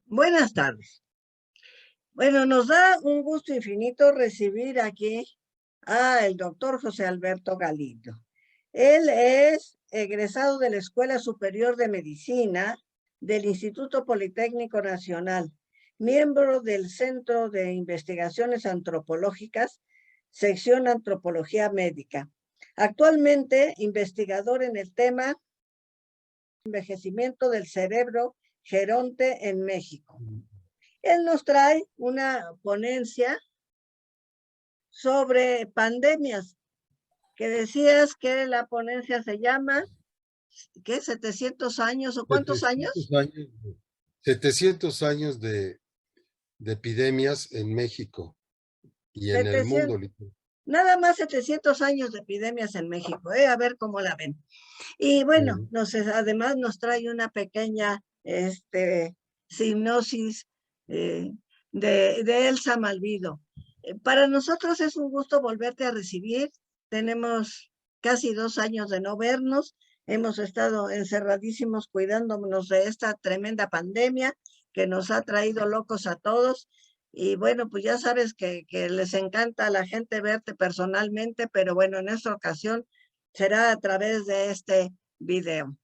Buenas tardes. Bueno, nos da un gusto infinito recibir aquí al doctor José Alberto Galindo. Él es egresado de la Escuela Superior de Medicina del Instituto Politécnico Nacional, miembro del Centro de Investigaciones Antropológicas, sección Antropología Médica. Actualmente investigador en el tema envejecimiento del cerebro geronte en México. Él nos trae una ponencia sobre pandemias, que decías que la ponencia se llama, ¿qué? ¿700 años o cuántos 700 años? años, 700 años de epidemias en México y en el 700, mundo. nada más 700 años de epidemias en México, a ver cómo la ven. Y bueno, además nos trae una pequeña hipnosis de Elsa Malvido. Para nosotros es un gusto volverte a recibir. Tenemos casi 2 años de no vernos. Hemos estado encerradísimos cuidándonos de esta tremenda pandemia que nos ha traído locos a todos. Y bueno, pues ya sabes que les encanta a la gente verte personalmente, pero bueno, en esta ocasión será a través de este video.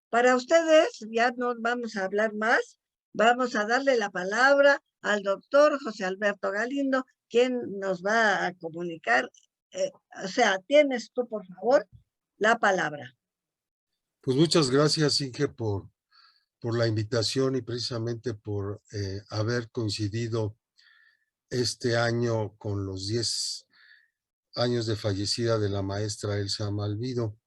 Para ustedes, ya no vamos a hablar más, vamos a darle la palabra al doctor José Alberto Galindo, quien nos va a comunicar. Tienes tú, por favor, la palabra. Pues muchas gracias, Inge, por la invitación y precisamente por haber coincidido este año con los 10 años de fallecida de la maestra Elsa Malvido.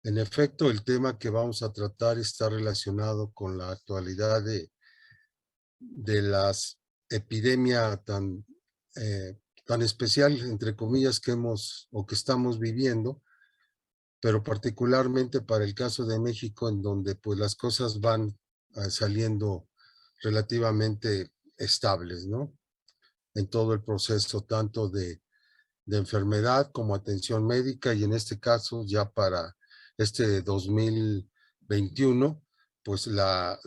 En efecto, el tema que vamos a tratar está relacionado con la actualidad de las epidemia tan especial, entre comillas, que estamos viviendo, pero particularmente para el caso de México, en donde pues las cosas van saliendo relativamente estables, ¿no? En todo el proceso, tanto de enfermedad como atención médica, y en este caso ya para este 2021, pues la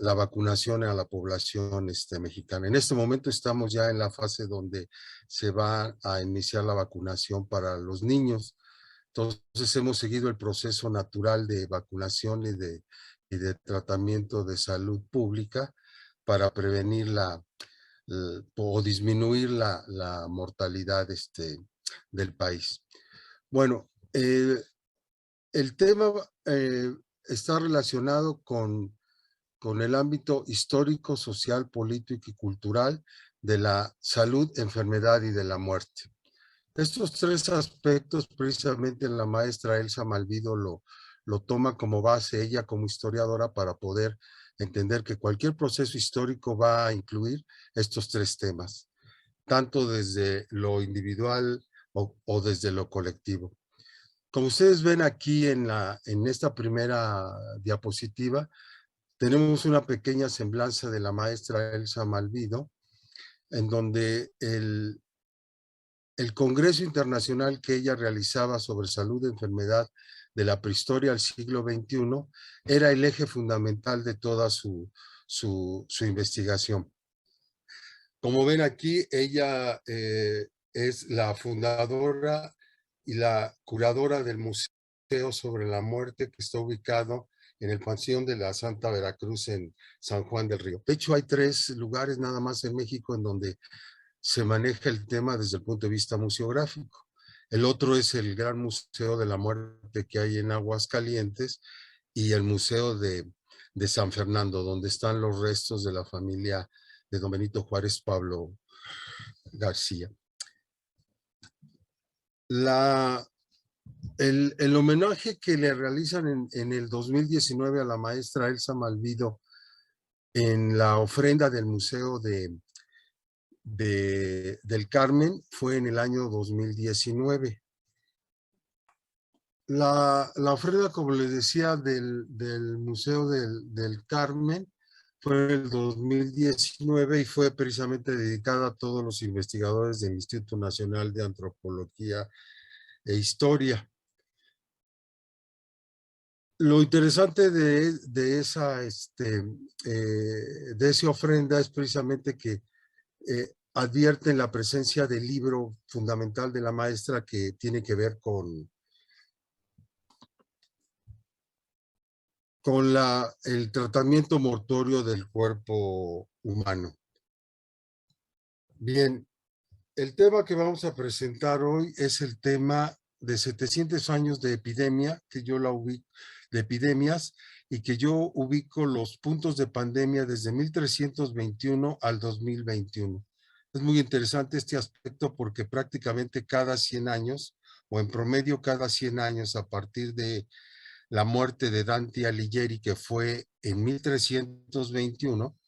vacunación a la población mexicana. En este momento estamos ya en la fase donde se va a iniciar la vacunación para los niños. Entonces hemos seguido el proceso natural de vacunación y de tratamiento de salud pública para prevenir o disminuir la mortalidad del país. Bueno, el tema está relacionado con el ámbito histórico, social, político y cultural de la salud, enfermedad y de la muerte. Estos tres aspectos, precisamente la maestra Elsa Malvido lo toma como base, ella como historiadora, para poder entender que cualquier proceso histórico va a incluir estos tres temas, tanto desde lo individual o desde lo colectivo. Como ustedes ven aquí en esta primera diapositiva, tenemos una pequeña semblanza de la maestra Elsa Malvido, en donde el Congreso Internacional que ella realizaba sobre salud y enfermedad de la prehistoria al siglo XXI era el eje fundamental de toda su investigación. Como ven aquí, ella es la fundadora y la curadora del Museo sobre la Muerte, que está ubicado en el Panteón de la Santa Veracruz en San Juan del Río. De hecho, hay 3 lugares nada más en México en donde se maneja el tema desde el punto de vista museográfico. El otro es el Gran Museo de la Muerte que hay en Aguascalientes y el Museo de San Fernando, donde están los restos de la familia de don Benito Juárez Pablo García. El homenaje que le realizan en el 2019 a la maestra Elsa Malvido en la ofrenda del Museo del Carmen fue en el año 2019. La ofrenda, como les decía, del Museo del Carmen fue en el 2019 y fue precisamente dedicada a todos los investigadores del Instituto Nacional de Antropología e Historia. Lo interesante de esa ofrenda es precisamente que advierten la presencia del libro fundamental de la maestra que tiene que ver con el tratamiento mortuorio del cuerpo humano. Bien, el tema que vamos a presentar hoy es el tema de 700 años de epidemia, que yo la ubico, de epidemias, y que yo ubico los puntos de pandemia desde 1321 al 2021. Es muy interesante este aspecto porque prácticamente cada 100 años, o en promedio cada 100 años, a partir de la muerte de Dante Alighieri, que fue en 1321,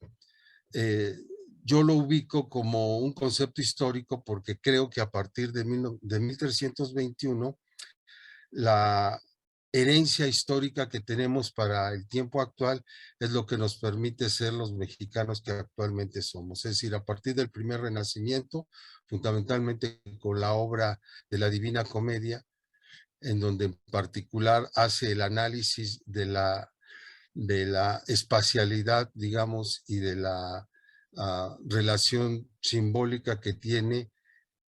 eh, yo lo ubico como un concepto histórico porque creo que a partir de 1321, la herencia histórica que tenemos para el tiempo actual es lo que nos permite ser los mexicanos que actualmente somos. Es decir, a partir del primer renacimiento, fundamentalmente con la obra de la Divina Comedia, en donde en particular hace el análisis de la espacialidad, digamos, y de la relación simbólica que tiene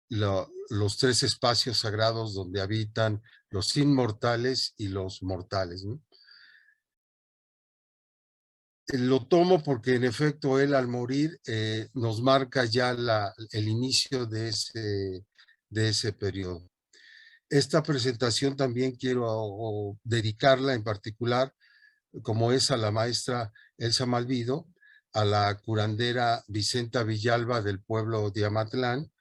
los tres espacios sagrados donde habitan los inmortales y los mortales, ¿no? Lo tomo porque en efecto él al morir nos marca ya el inicio de ese periodo. Esta presentación también quiero dedicarla en particular, como es a la maestra Elsa Malvido, a la curandera Vicenta Villalba del pueblo de Amatlán,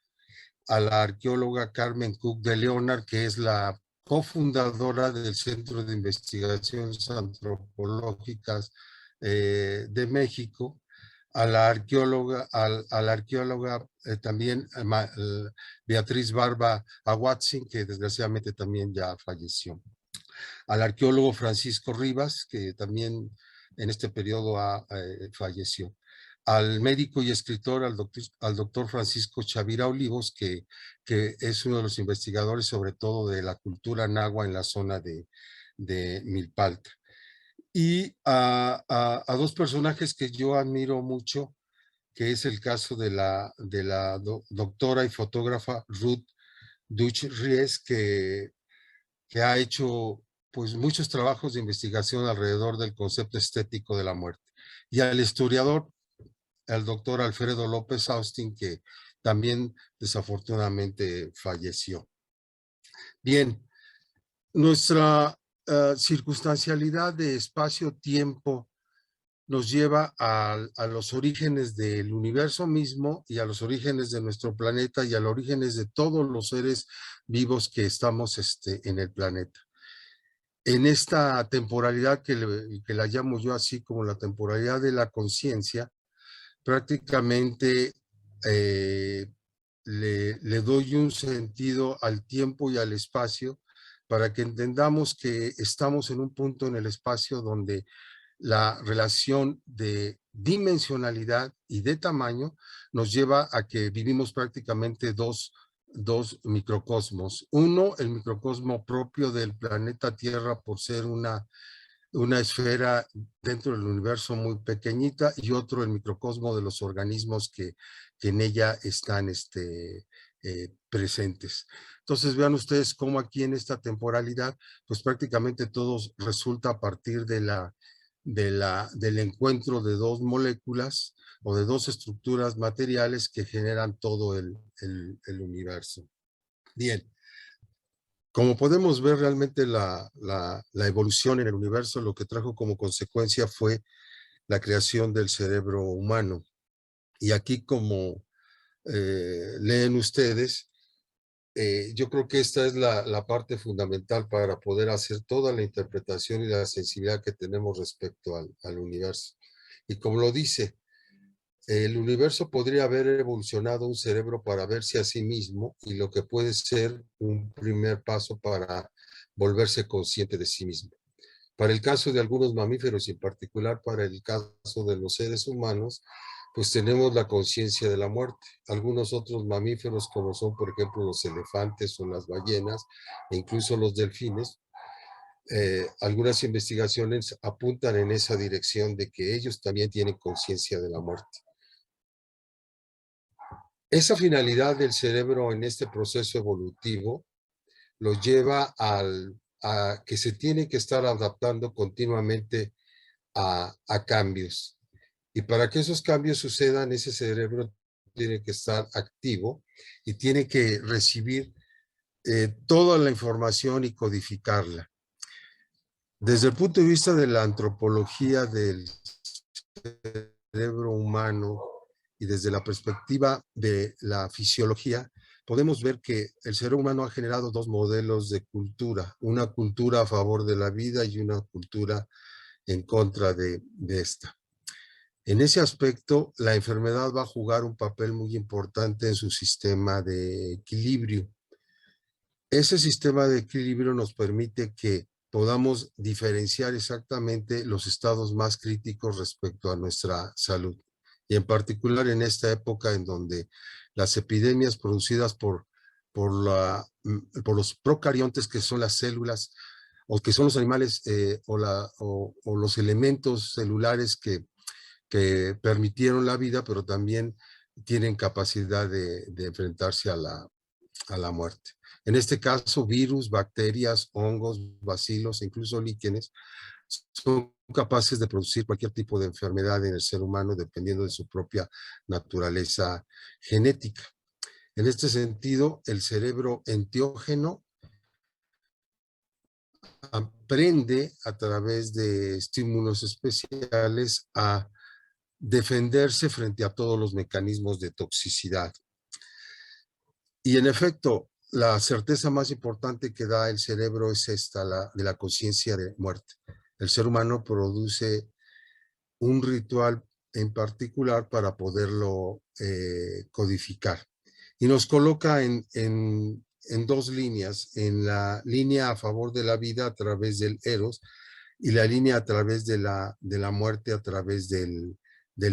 a la arqueóloga Carmen Cook de Leonard, que es la cofundadora del Centro de Investigaciones Antropológicas de México, a la arqueóloga también Beatriz Barba Aguatzin, que desgraciadamente también ya falleció, al arqueólogo Francisco Rivas, que también en este periodo falleció, al médico y escritor, al doctor Francisco Chavira Olivos, que es uno de los investigadores sobre todo de la cultura náhuatl en la zona de Milpalta. Y a dos personajes que yo admiro mucho, que es el caso de la doctora y fotógrafa Ruth Duch Ries, que ha hecho pues muchos trabajos de investigación alrededor del concepto estético de la muerte. Y al historiador, al doctor Alfredo López Austin, que también desafortunadamente falleció. Bien, nuestra circunstancialidad de espacio-tiempo nos lleva a los orígenes del universo mismo y a los orígenes de nuestro planeta y a los orígenes de todos los seres vivos que estamos en el planeta. En esta temporalidad que la llamo yo así como la temporalidad de la conciencia, prácticamente le doy un sentido al tiempo y al espacio para que entendamos que estamos en un punto en el espacio donde la relación de dimensionalidad y de tamaño nos lleva a que vivimos prácticamente dos microcosmos. Uno, el microcosmo propio del planeta Tierra por ser una esfera dentro del universo muy pequeñita, y otro, el microcosmo de los organismos que en ella están presentes. Entonces vean ustedes cómo aquí en esta temporalidad, pues prácticamente todo resulta a partir del encuentro de dos moléculas o de dos estructuras materiales que generan todo el universo. Bien, como podemos ver, realmente la evolución en el universo lo que trajo como consecuencia fue la creación del cerebro humano. Y aquí, como leen ustedes, yo creo que esta es la parte fundamental para poder hacer toda la interpretación y la sensibilidad que tenemos respecto al universo. Y como lo dice, el universo podría haber evolucionado un cerebro para verse a sí mismo, y lo que puede ser un primer paso para volverse consciente de sí mismo. Para el caso de algunos mamíferos y en particular para el caso de los seres humanos, pues tenemos la conciencia de la muerte. Algunos otros mamíferos, como son por ejemplo los elefantes o las ballenas e incluso los delfines, algunas investigaciones apuntan en esa dirección de que ellos también tienen conciencia de la muerte. Esa finalidad del cerebro en este proceso evolutivo los lleva a que se tiene que estar adaptando continuamente a cambios. Y para que esos cambios sucedan, ese cerebro tiene que estar activo y tiene que recibir toda la información y codificarla. Desde el punto de vista de la antropología del cerebro humano y desde la perspectiva de la fisiología, podemos ver que el cerebro humano ha generado dos modelos de cultura, una cultura a favor de la vida y una cultura en contra de esta. En ese aspecto, la enfermedad va a jugar un papel muy importante en su sistema de equilibrio. Ese sistema de equilibrio nos permite que podamos diferenciar exactamente los estados más críticos respecto a nuestra salud. Y en particular en esta época en donde las epidemias producidas por los procariontes, que son las células, o que son los animales o los elementos celulares que permitieron la vida, pero también tienen capacidad de enfrentarse a la muerte. En este caso, virus, bacterias, hongos, bacilos, incluso líquenes, son capaces de producir cualquier tipo de enfermedad en el ser humano dependiendo de su propia naturaleza genética. En este sentido, el cerebro entiógeno aprende a través de estímulos especiales a defenderse frente a todos los mecanismos de toxicidad. Y en efecto, la certeza más importante que da el cerebro es esta, de la conciencia de muerte. El ser humano produce un ritual en particular para poderlo codificar. Y nos coloca en dos líneas, en la línea a favor de la vida a través del eros y la línea a través de la muerte a través del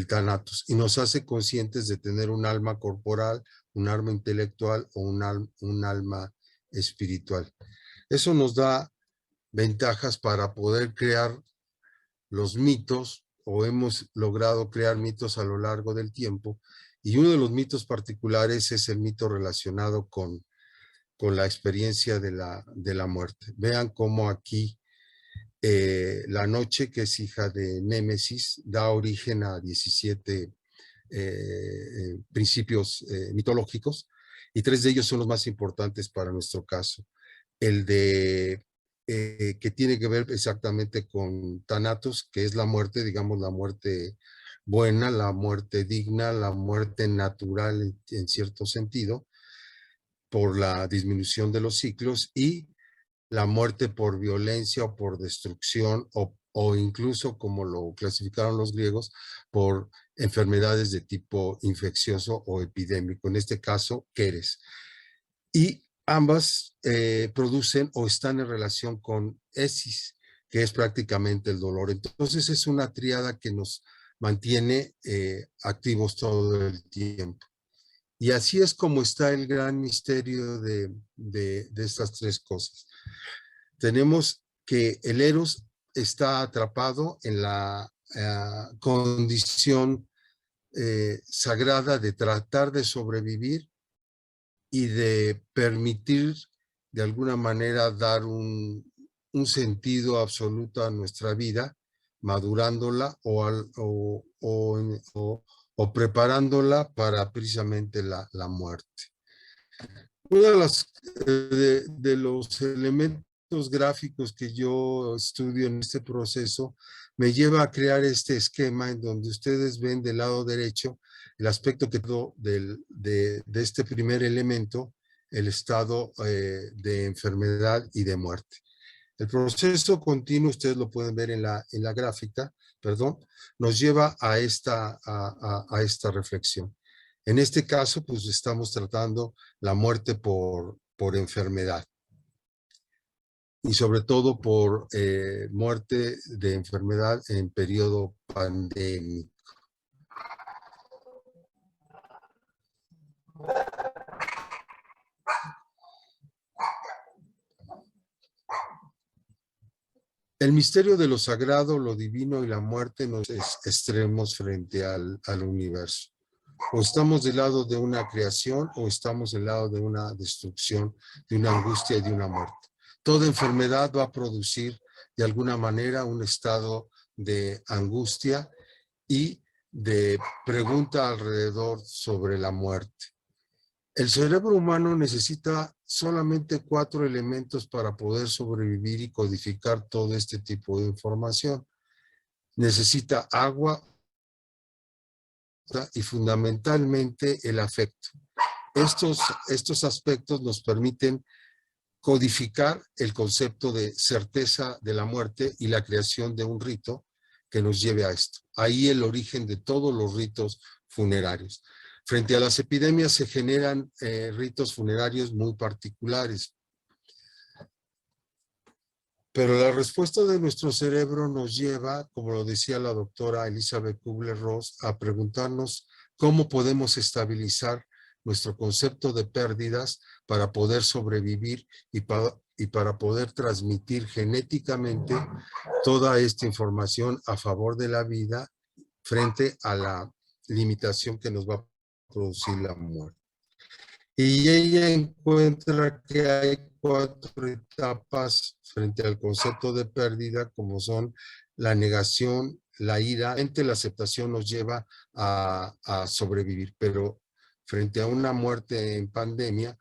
Thanatos. Y nos hace conscientes de tener un alma corporal, un alma intelectual o un alma espiritual. Eso nos da ventajas para poder crear los mitos, o hemos logrado crear mitos a lo largo del tiempo, y uno de los mitos particulares es el mito relacionado con la experiencia de la muerte. Vean cómo aquí la noche, que es hija de Némesis, da origen a 17 principios mitológicos, y 3 de ellos son los más importantes para nuestro caso. El de que tiene que ver exactamente con Thanatos, que es la muerte, digamos, la muerte buena, la muerte digna, la muerte natural en cierto sentido, por la disminución de los ciclos, y la muerte por violencia o por destrucción o incluso, como lo clasificaron los griegos, por enfermedades de tipo infeccioso o epidémico, en este caso, queres. Y ambas producen o están en relación con esis, que es prácticamente el dolor. Entonces es una tríada que nos mantiene activos todo el tiempo. Y así es como está el gran misterio de estas tres cosas. Tenemos que el eros está atrapado en la condición sagrada de tratar de sobrevivir y de permitir de alguna manera dar un sentido absoluto a nuestra vida, madurándola o preparándola para precisamente la muerte. Uno de los elementos gráficos que yo estudio en este proceso me lleva a crear este esquema en donde ustedes ven del lado derecho el aspecto que quedó de este primer elemento, el estado de enfermedad y de muerte. El proceso continuo, ustedes lo pueden ver en la gráfica, perdón, nos lleva a esta reflexión. En este caso, pues estamos tratando la muerte por enfermedad y sobre todo por muerte de enfermedad en periodo pandémico. El misterio de lo sagrado, lo divino y la muerte nos extremos frente al universo. O estamos del lado de una creación o estamos del lado de una destrucción, de una angustia y de una muerte. Toda enfermedad va a producir de alguna manera un estado de angustia y de pregunta alrededor sobre la muerte. El cerebro humano necesita solamente 4 elementos para poder sobrevivir y codificar todo este tipo de información. Necesita agua y fundamentalmente el afecto. Estos aspectos nos permiten codificar el concepto de certeza de la muerte y la creación de un rito que nos lleve a esto. Ahí el origen de todos los ritos funerarios. Frente a las epidemias se generan ritos funerarios muy particulares. Pero la respuesta de nuestro cerebro nos lleva, como lo decía la doctora Elizabeth Kubler-Ross, a preguntarnos cómo podemos estabilizar nuestro concepto de pérdidas para poder sobrevivir y para poder transmitir genéticamente toda esta información a favor de la vida frente a la limitación que nos va a producir la muerte. Y ella encuentra que hay 4 etapas frente al concepto de pérdida, como son la negación, la ira. La aceptación nos lleva a sobrevivir, pero frente a una muerte en pandemia,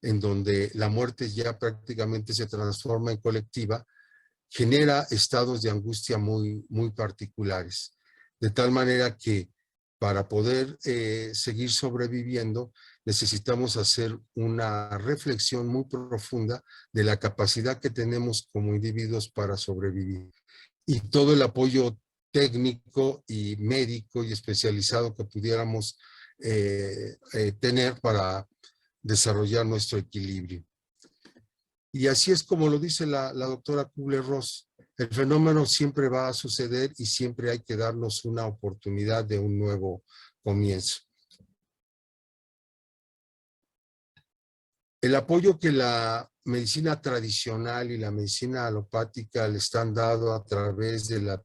en donde la muerte ya prácticamente se transforma en colectiva, genera estados de angustia muy particulares. De tal manera que para poder seguir sobreviviendo, necesitamos hacer una reflexión muy profunda de la capacidad que tenemos como individuos para sobrevivir. Y todo el apoyo técnico y médico y especializado que pudiéramos tener para desarrollar nuestro equilibrio. Y así es como lo dice la doctora Kubler-Ross. El fenómeno siempre va a suceder y siempre hay que darnos una oportunidad de un nuevo comienzo. El apoyo que la medicina tradicional y la medicina alopática le están dando a través de la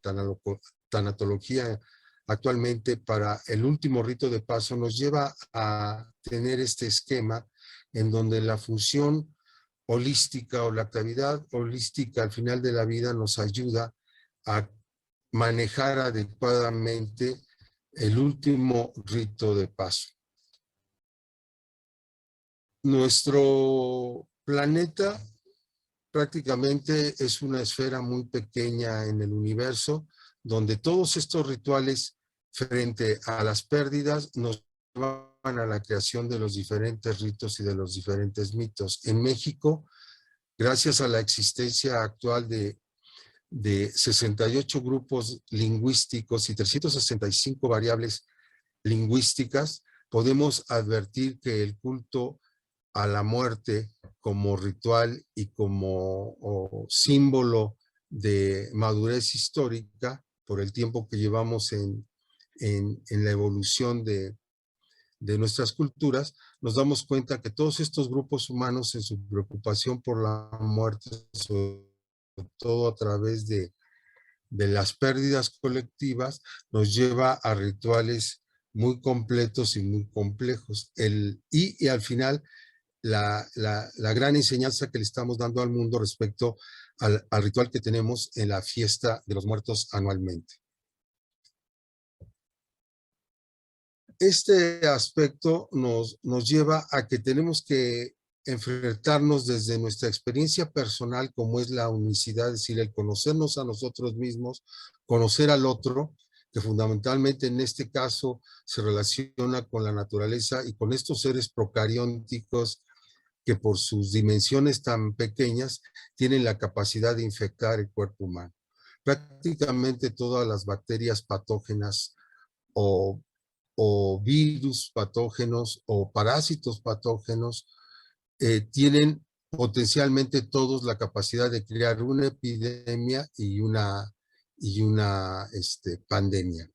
tanatología actualmente para el último rito de paso nos lleva a tener este esquema en donde la función holística o la actividad holística al final de la vida nos ayuda a manejar adecuadamente el último rito de paso. Nuestro planeta prácticamente es una esfera muy pequeña en el universo, donde todos estos rituales frente a las pérdidas nos llevan a la creación de los diferentes ritos y de los diferentes mitos. En México, gracias a la existencia actual de 68 grupos lingüísticos y 365 variables lingüísticas, podemos advertir que el culto a la muerte como ritual y como símbolo de madurez histórica por el tiempo que llevamos en la evolución de nuestras culturas, nos damos cuenta que todos estos grupos humanos en su preocupación por la muerte, sobre todo a través de las pérdidas colectivas, nos lleva a rituales muy completos y muy complejos. Y al final, la gran enseñanza que le estamos dando al mundo respecto al ritual que tenemos en la fiesta de los muertos anualmente. Este aspecto nos lleva a que tenemos que enfrentarnos desde nuestra experiencia personal, como es la unicidad, es decir, el conocernos a nosotros mismos, conocer al otro, que fundamentalmente en este caso se relaciona con la naturaleza y con estos seres procarióticos que por sus dimensiones tan pequeñas tienen la capacidad de infectar el cuerpo humano. Prácticamente todas las bacterias patógenas o virus patógenos o parásitos patógenos tienen potencialmente todos la capacidad de crear una epidemia y una pandemia.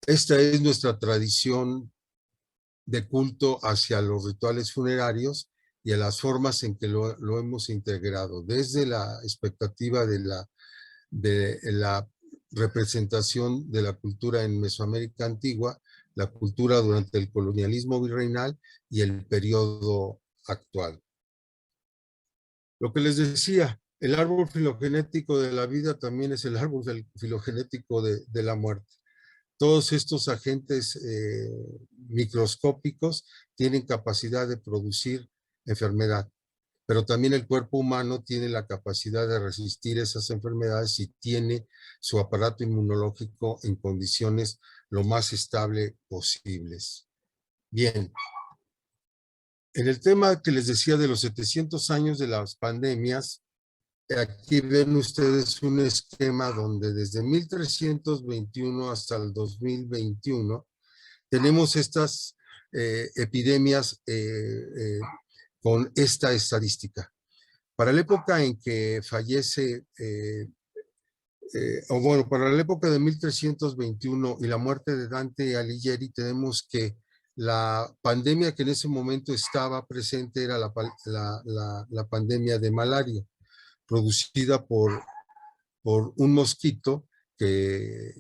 Esta es nuestra tradición de culto hacia los rituales funerarios y a las formas en que lo hemos integrado, desde la expectativa de la representación de la cultura en Mesoamérica antigua, la cultura durante el colonialismo virreinal y el periodo actual. Lo que les decía, el árbol filogenético de la vida también es el árbol filogenético de la muerte. Todos estos agentes microscópicos tienen capacidad de producir enfermedad, pero también el cuerpo humano tiene la capacidad de resistir esas enfermedades y tiene su aparato inmunológico en condiciones lo más estable posibles. Bien, en el tema que les decía de los 700 años de las pandemias, aquí ven ustedes un esquema donde desde 1321 hasta el 2021 tenemos estas epidemias con esta estadística. Para la época en que fallece, para la época de 1321 y la muerte de Dante Alighieri, tenemos que la pandemia que en ese momento estaba presente era la pandemia de malaria, producida por un mosquito que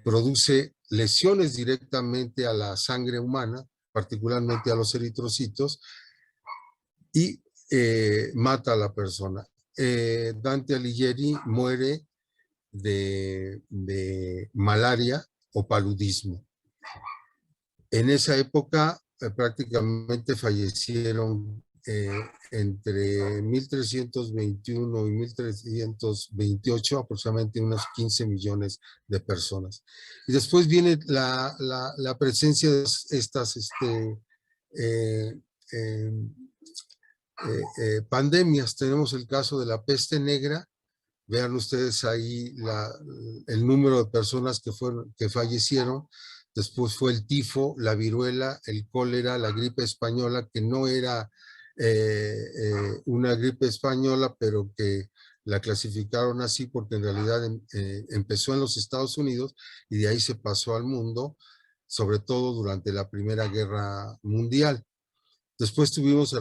produce lesiones directamente a la sangre humana, particularmente a los eritrocitos, y mata a la persona. Dante Alighieri muere de malaria o paludismo. En esa época prácticamente fallecieron entre 1321 y 1328 aproximadamente unos 15 millones de personas. Y después viene la presencia de estas pandemias. Tenemos el caso de la peste negra. Vean ustedes ahí el número de personas que fallecieron. Después fue el tifo, la viruela, el cólera, la gripe española, que no era una gripe española, pero que la clasificaron así porque en realidad empezó en los Estados Unidos y de ahí se pasó al mundo, sobre todo durante la Primera Guerra Mundial. Después tuvimos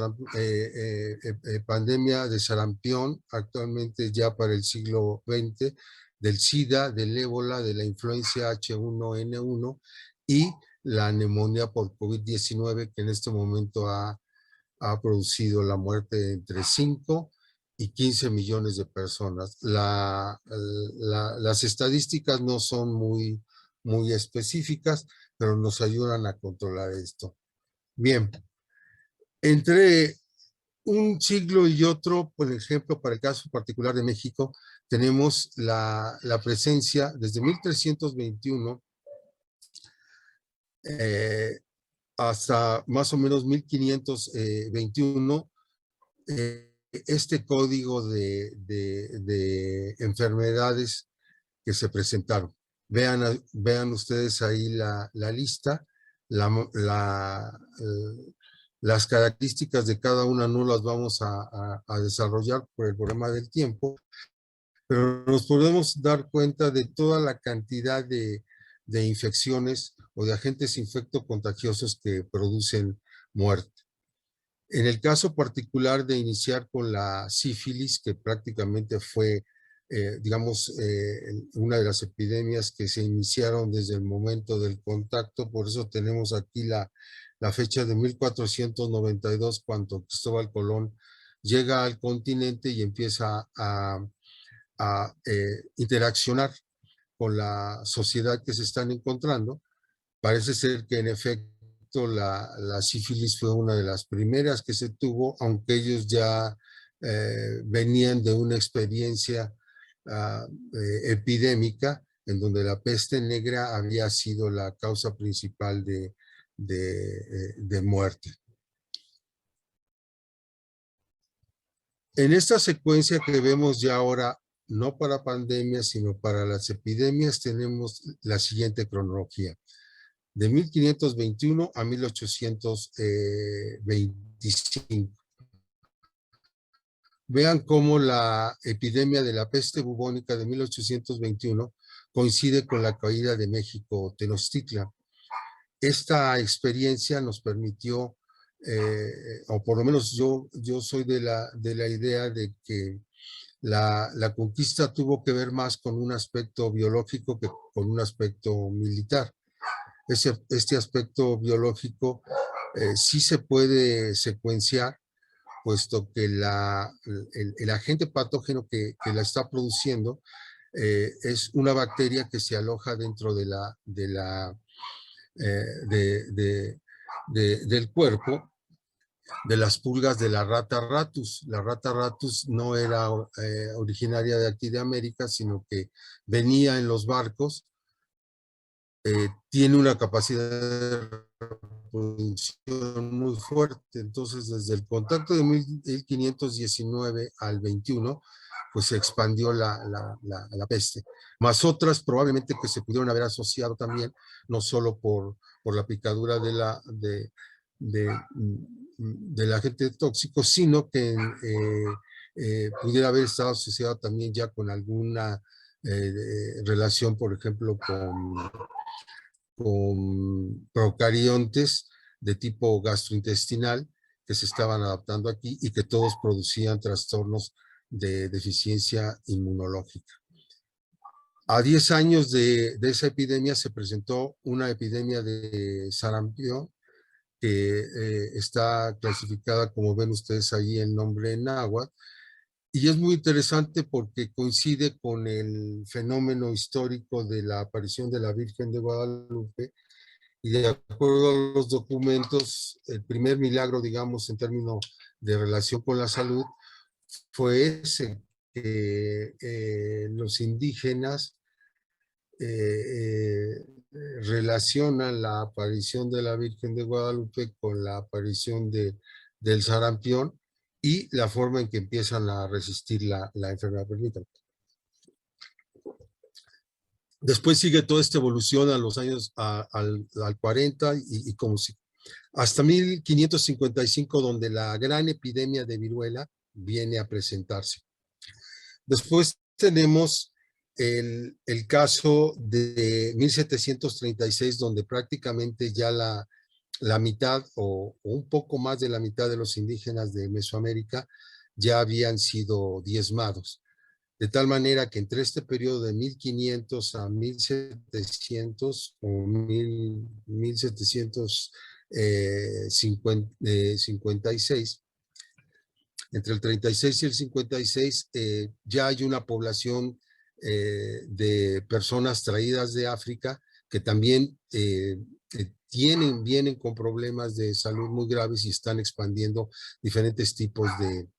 pandemia de sarampión, actualmente ya para el siglo XX, del SIDA, del ébola, de la influencia H1N1 y la neumonía por COVID-19, que en este momento ha producido la muerte de entre 5 y 15 millones de personas. Las estadísticas no son muy específicas, pero nos ayudan a controlar esto. Bien. Entre un siglo y otro, por ejemplo, para el caso particular de México, tenemos la presencia desde 1321 hasta más o menos 1521, este código de enfermedades que se presentaron. Vean ustedes ahí la lista, las características de cada una no las vamos a desarrollar por el problema del tiempo, pero nos podemos dar cuenta de toda la cantidad de infecciones o de agentes infectocontagiosos que producen muerte. En el caso particular de iniciar con la sífilis, que prácticamente fue, una de las epidemias que se iniciaron desde el momento del contacto, por eso tenemos aquí la fecha de 1492, cuando Cristóbal Colón llega al continente y empieza a interaccionar con la sociedad que se están encontrando. Parece ser que en efecto la sífilis fue una de las primeras que se tuvo, aunque ellos ya venían de una experiencia epidémica en donde la peste negra había sido la causa principal de muerte. En esta secuencia que vemos ya ahora, no para pandemias, sino para las epidemias, tenemos la siguiente cronología. De 1521 a 1825. Vean cómo la epidemia de la peste bubónica de 1821 coincide con la caída de México Tenochtitlan. Esta experiencia nos permitió o por lo menos yo soy de la idea de que la conquista tuvo que ver más con un aspecto biológico que con un aspecto militar. Este aspecto biológico sí se puede secuenciar, puesto que el agente patógeno que la está produciendo es una bacteria que se aloja dentro del cuerpo de las pulgas de la rata ratus. La rata ratus no era originaria de aquí de América, sino que venía en los barcos. Tiene una capacidad de reproducción muy fuerte. Entonces, desde el contacto de 1519 al 21, pues se expandió la peste. Más otras probablemente que se pudieron haber asociado también, no solo por la picadura del agente tóxico, sino que pudiera haber estado asociado también ya con alguna relación, por ejemplo, con procariontes de tipo gastrointestinal que se estaban adaptando aquí y que todos producían trastornos de deficiencia inmunológica. A 10 años de esa epidemia se presentó una epidemia de sarampión que está clasificada, como ven ustedes ahí, el nombre en náhuatl, y es muy interesante porque coincide con el fenómeno histórico de la aparición de la Virgen de Guadalupe, y de acuerdo a los documentos, el primer milagro, digamos, en términos de relación con la salud, fue ese, que los indígenas relacionan la aparición de la Virgen de Guadalupe con la aparición del sarampión y la forma en que empiezan a resistir la enfermedad. Permítanme. Después sigue toda esta evolución a los años al 40 y como si, hasta 1555, donde la gran epidemia de viruela viene a presentarse. Después tenemos el caso de 1736, donde prácticamente ya la mitad o un poco más de la mitad de los indígenas de Mesoamérica ya habían sido diezmados. De tal manera que entre este periodo de 1500 a 1700 o 1756, entre el 36 y el 56, ya hay una población de personas traídas de África que también vienen con problemas de salud muy graves y están expandiendo diferentes tipos de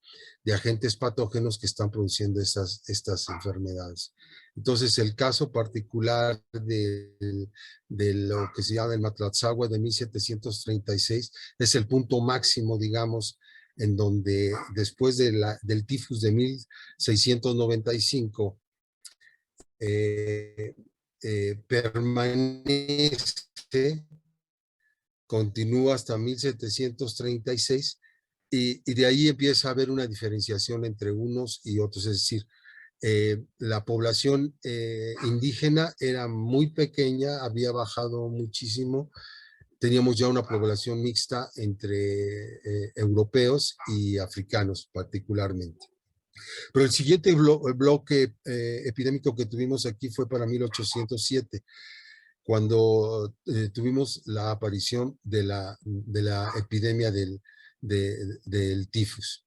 agentes patógenos que están produciendo estas enfermedades. Entonces, el caso particular de lo que se llama el Matlatzahua de 1736 es el punto máximo, digamos, en donde después del tifus de 1695 permanece, continúa hasta 1736 y de ahí empieza a haber una diferenciación entre unos y otros, es decir, la población indígena era muy pequeña, había bajado muchísimo, teníamos ya una población mixta entre europeos y africanos particularmente. Pero el siguiente bloque epidémico que tuvimos aquí fue para 1807, cuando tuvimos la aparición de la epidemia del tifus.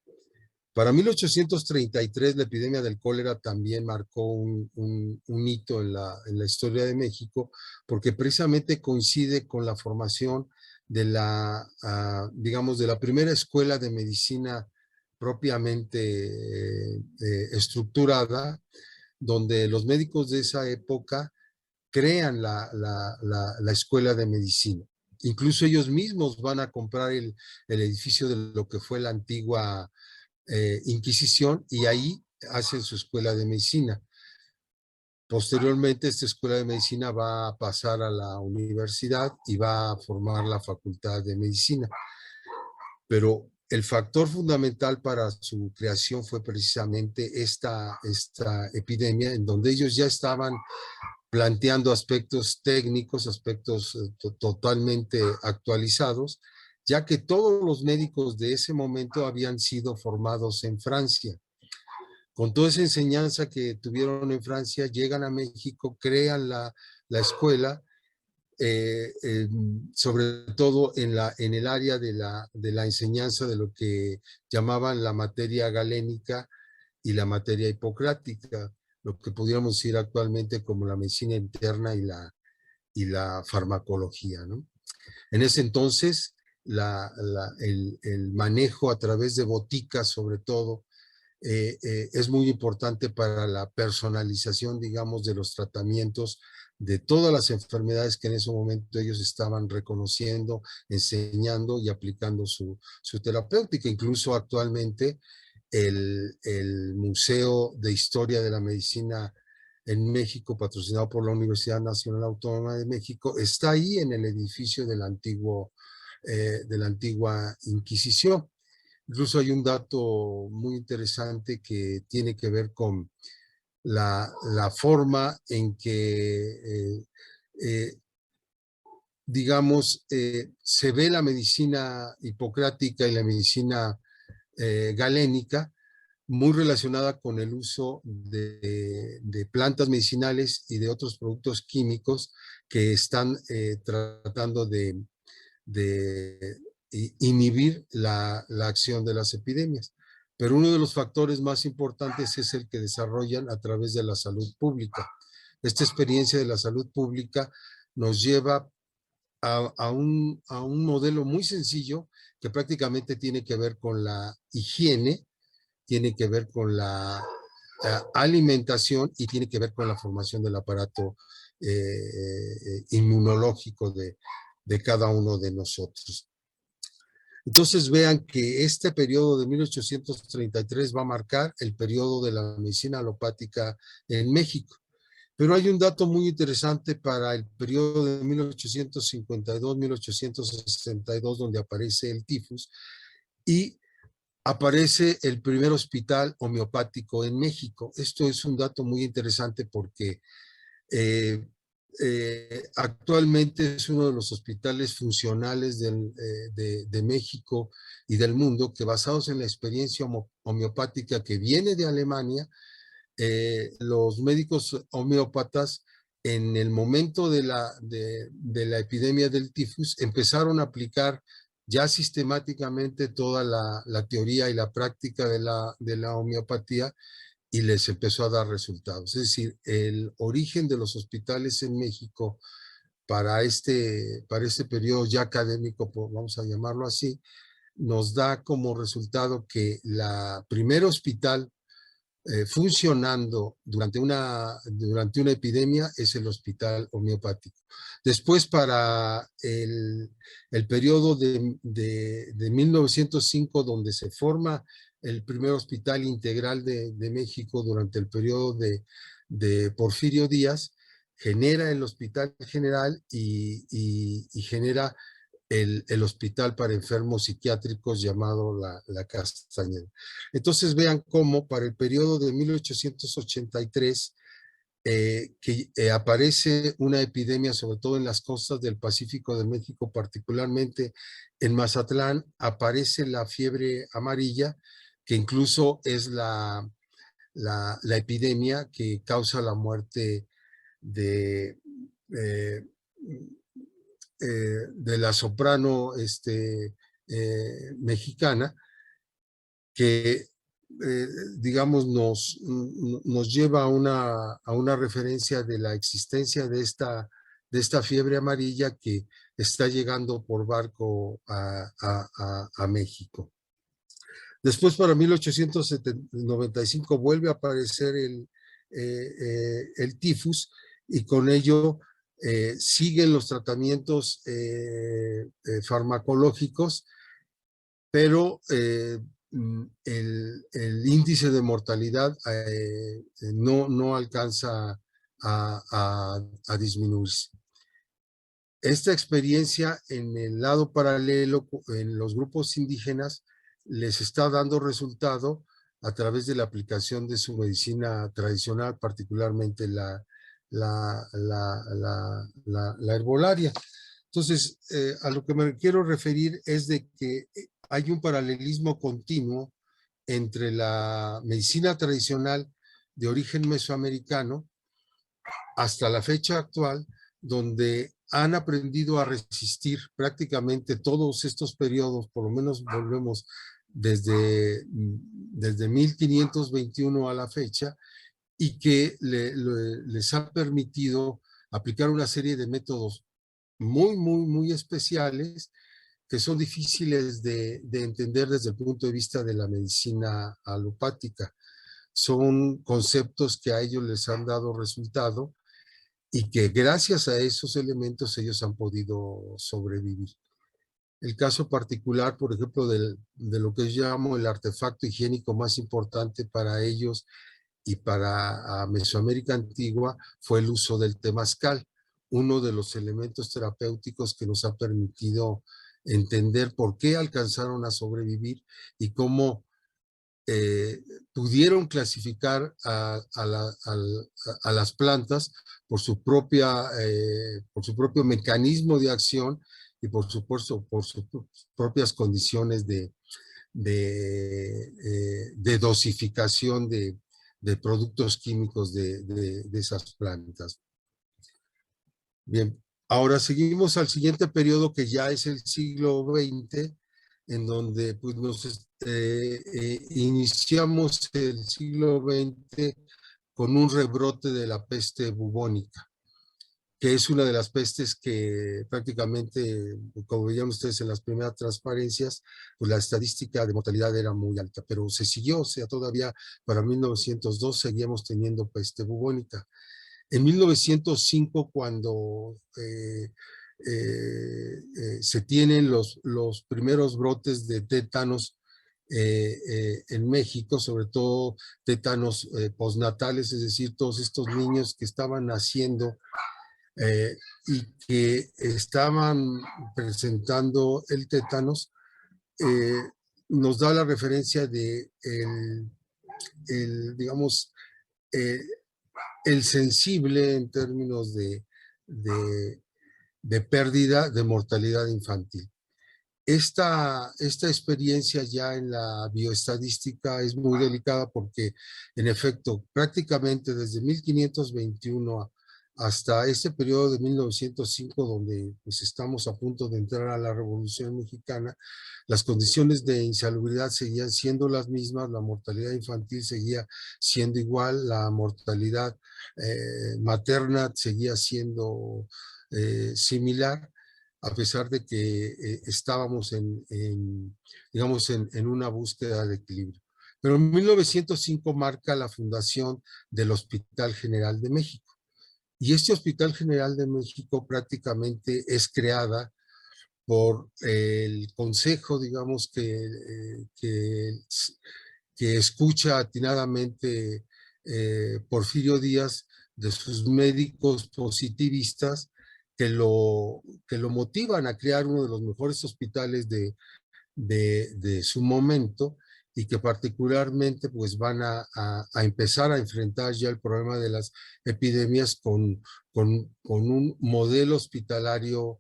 Para 1833, la epidemia del cólera también marcó un hito en la historia de México, porque precisamente coincide con la formación de digamos, de la primera escuela de medicina propiamente estructurada, donde los médicos de esa época crean la escuela de medicina. Incluso ellos mismos van a comprar el edificio de lo que fue la antigua Inquisición y ahí hacen su escuela de medicina. Posteriormente, esta escuela de medicina va a pasar a la universidad y va a formar la facultad de medicina. Pero el factor fundamental para su creación fue precisamente esta epidemia, en donde ellos ya estaban planteando aspectos técnicos, aspectos totalmente actualizados, ya que todos los médicos de ese momento habían sido formados en Francia. Con toda esa enseñanza que tuvieron en Francia, llegan a México, crean la escuela, sobre todo en el área de la enseñanza de lo que llamaban la materia galénica y la materia hipocrática, lo que pudiéramos decir actualmente como la medicina interna y la farmacología, ¿no? En ese entonces, el manejo a través de boticas, sobre todo, es muy importante para la personalización, digamos, de los tratamientos de todas las enfermedades que en ese momento ellos estaban reconociendo, enseñando y aplicando su terapéutica. Incluso actualmente el Museo de Historia de la Medicina en México, patrocinado por la Universidad Nacional Autónoma de México, está ahí en el edificio del antiguo, de la antigua Inquisición. Incluso hay un dato muy interesante que tiene que ver con la forma en que, digamos, se ve la medicina hipocrática y la medicina galénica muy relacionada con el uso de plantas medicinales y de otros productos químicos que están tratando de inhibir la acción de las epidemias. Pero uno de los factores más importantes es el que desarrollan a través de la salud pública. Esta experiencia de la salud pública nos lleva a un modelo muy sencillo que prácticamente tiene que ver con la higiene, tiene que ver con la alimentación y tiene que ver con la formación del aparato inmunológico de cada uno de nosotros. Entonces vean que este periodo de 1833 va a marcar el periodo de la medicina alopática en México. Pero hay un dato muy interesante para el periodo de 1852-1862, donde aparece el tifus y aparece el primer hospital homeopático en México. Esto es un dato muy interesante porque actualmente es uno de los hospitales funcionales de México y del mundo que, basados en la experiencia homeopática que viene de Alemania, los médicos homeópatas en el momento de la epidemia del tifus empezaron a aplicar ya sistemáticamente toda la teoría y la práctica de la homeopatía y les empezó a dar resultados. Es decir, el origen de los hospitales en México para este periodo ya académico, vamos a llamarlo así, nos da como resultado que la primer hospital funcionando durante una epidemia es el hospital homeopático. Después, para el periodo de 1905, donde se forma el primer hospital integral de México durante el periodo de Porfirio Díaz, genera el Hospital General y genera el hospital para enfermos psiquiátricos llamado la Castañeda. Entonces vean cómo para el periodo de 1883 aparece una epidemia, sobre todo en las costas del Pacífico de México, particularmente en Mazatlán, aparece la fiebre amarilla, que incluso es la epidemia que causa la muerte de la soprano mexicana, que digamos nos lleva a una referencia de la existencia de esta fiebre amarilla que está llegando por barco a México. Después, para 1895, vuelve a aparecer el tifus y con ello siguen los tratamientos farmacológicos, pero el índice de mortalidad no alcanza a disminuirse. Esta experiencia en el lado paralelo, en los grupos indígenas, les está dando resultado a través de la aplicación de su medicina tradicional, particularmente la herbolaria. Entonces, a lo que me quiero referir es de que hay un paralelismo continuo entre la medicina tradicional de origen mesoamericano hasta la fecha actual, donde han aprendido a resistir prácticamente todos estos periodos, por lo menos volvemos desde 1521 a la fecha, y que les ha permitido aplicar una serie de métodos muy especiales que son difíciles de entender desde el punto de vista de la medicina alopática. Son conceptos que a ellos les han dado resultado y que gracias a esos elementos ellos han podido sobrevivir. El caso particular, por ejemplo, de lo que yo llamo el artefacto higiénico más importante para ellos y para Mesoamérica antigua fue el uso del temazcal, uno de los elementos terapéuticos que nos ha permitido entender por qué alcanzaron a sobrevivir y cómo pudieron clasificar a las plantas por su propio mecanismo de acción y por supuesto por sus propias condiciones de dosificación de productos químicos de esas plantas. Bien, ahora seguimos al siguiente periodo que ya es el siglo XX, en donde pues, iniciamos el siglo XX con un rebrote de la peste bubónica, que es una de las pestes que prácticamente, como veían ustedes en las primeras transparencias, pues la estadística de mortalidad era muy alta, pero se siguió, o sea, todavía para 1902 seguíamos teniendo peste bubónica. En 1905, cuando se tienen los primeros brotes de tétanos en México, sobre todo tétanos postnatales, es decir, todos estos niños que estaban naciendo y que estaban presentando el tétanos, nos da la referencia de digamos, el sensible en términos de pérdida de mortalidad infantil. Esta experiencia ya en la bioestadística es muy delicada porque, en efecto, prácticamente desde 1521 hasta este periodo de 1905, donde pues, estamos a punto de entrar a la Revolución Mexicana, las condiciones de insalubridad seguían siendo las mismas, la mortalidad infantil seguía siendo igual, la mortalidad materna seguía siendo similar, a pesar de que estábamos digamos, en una búsqueda de equilibrio. Pero en 1905 marca la fundación del Hospital General de México. Y este Hospital General de México prácticamente es creada por el consejo, digamos, que escucha atinadamente Porfirio Díaz de sus médicos positivistas que lo motivan a crear uno de los mejores hospitales de su momento y que particularmente pues van a empezar a enfrentar ya el problema de las epidemias con un modelo hospitalario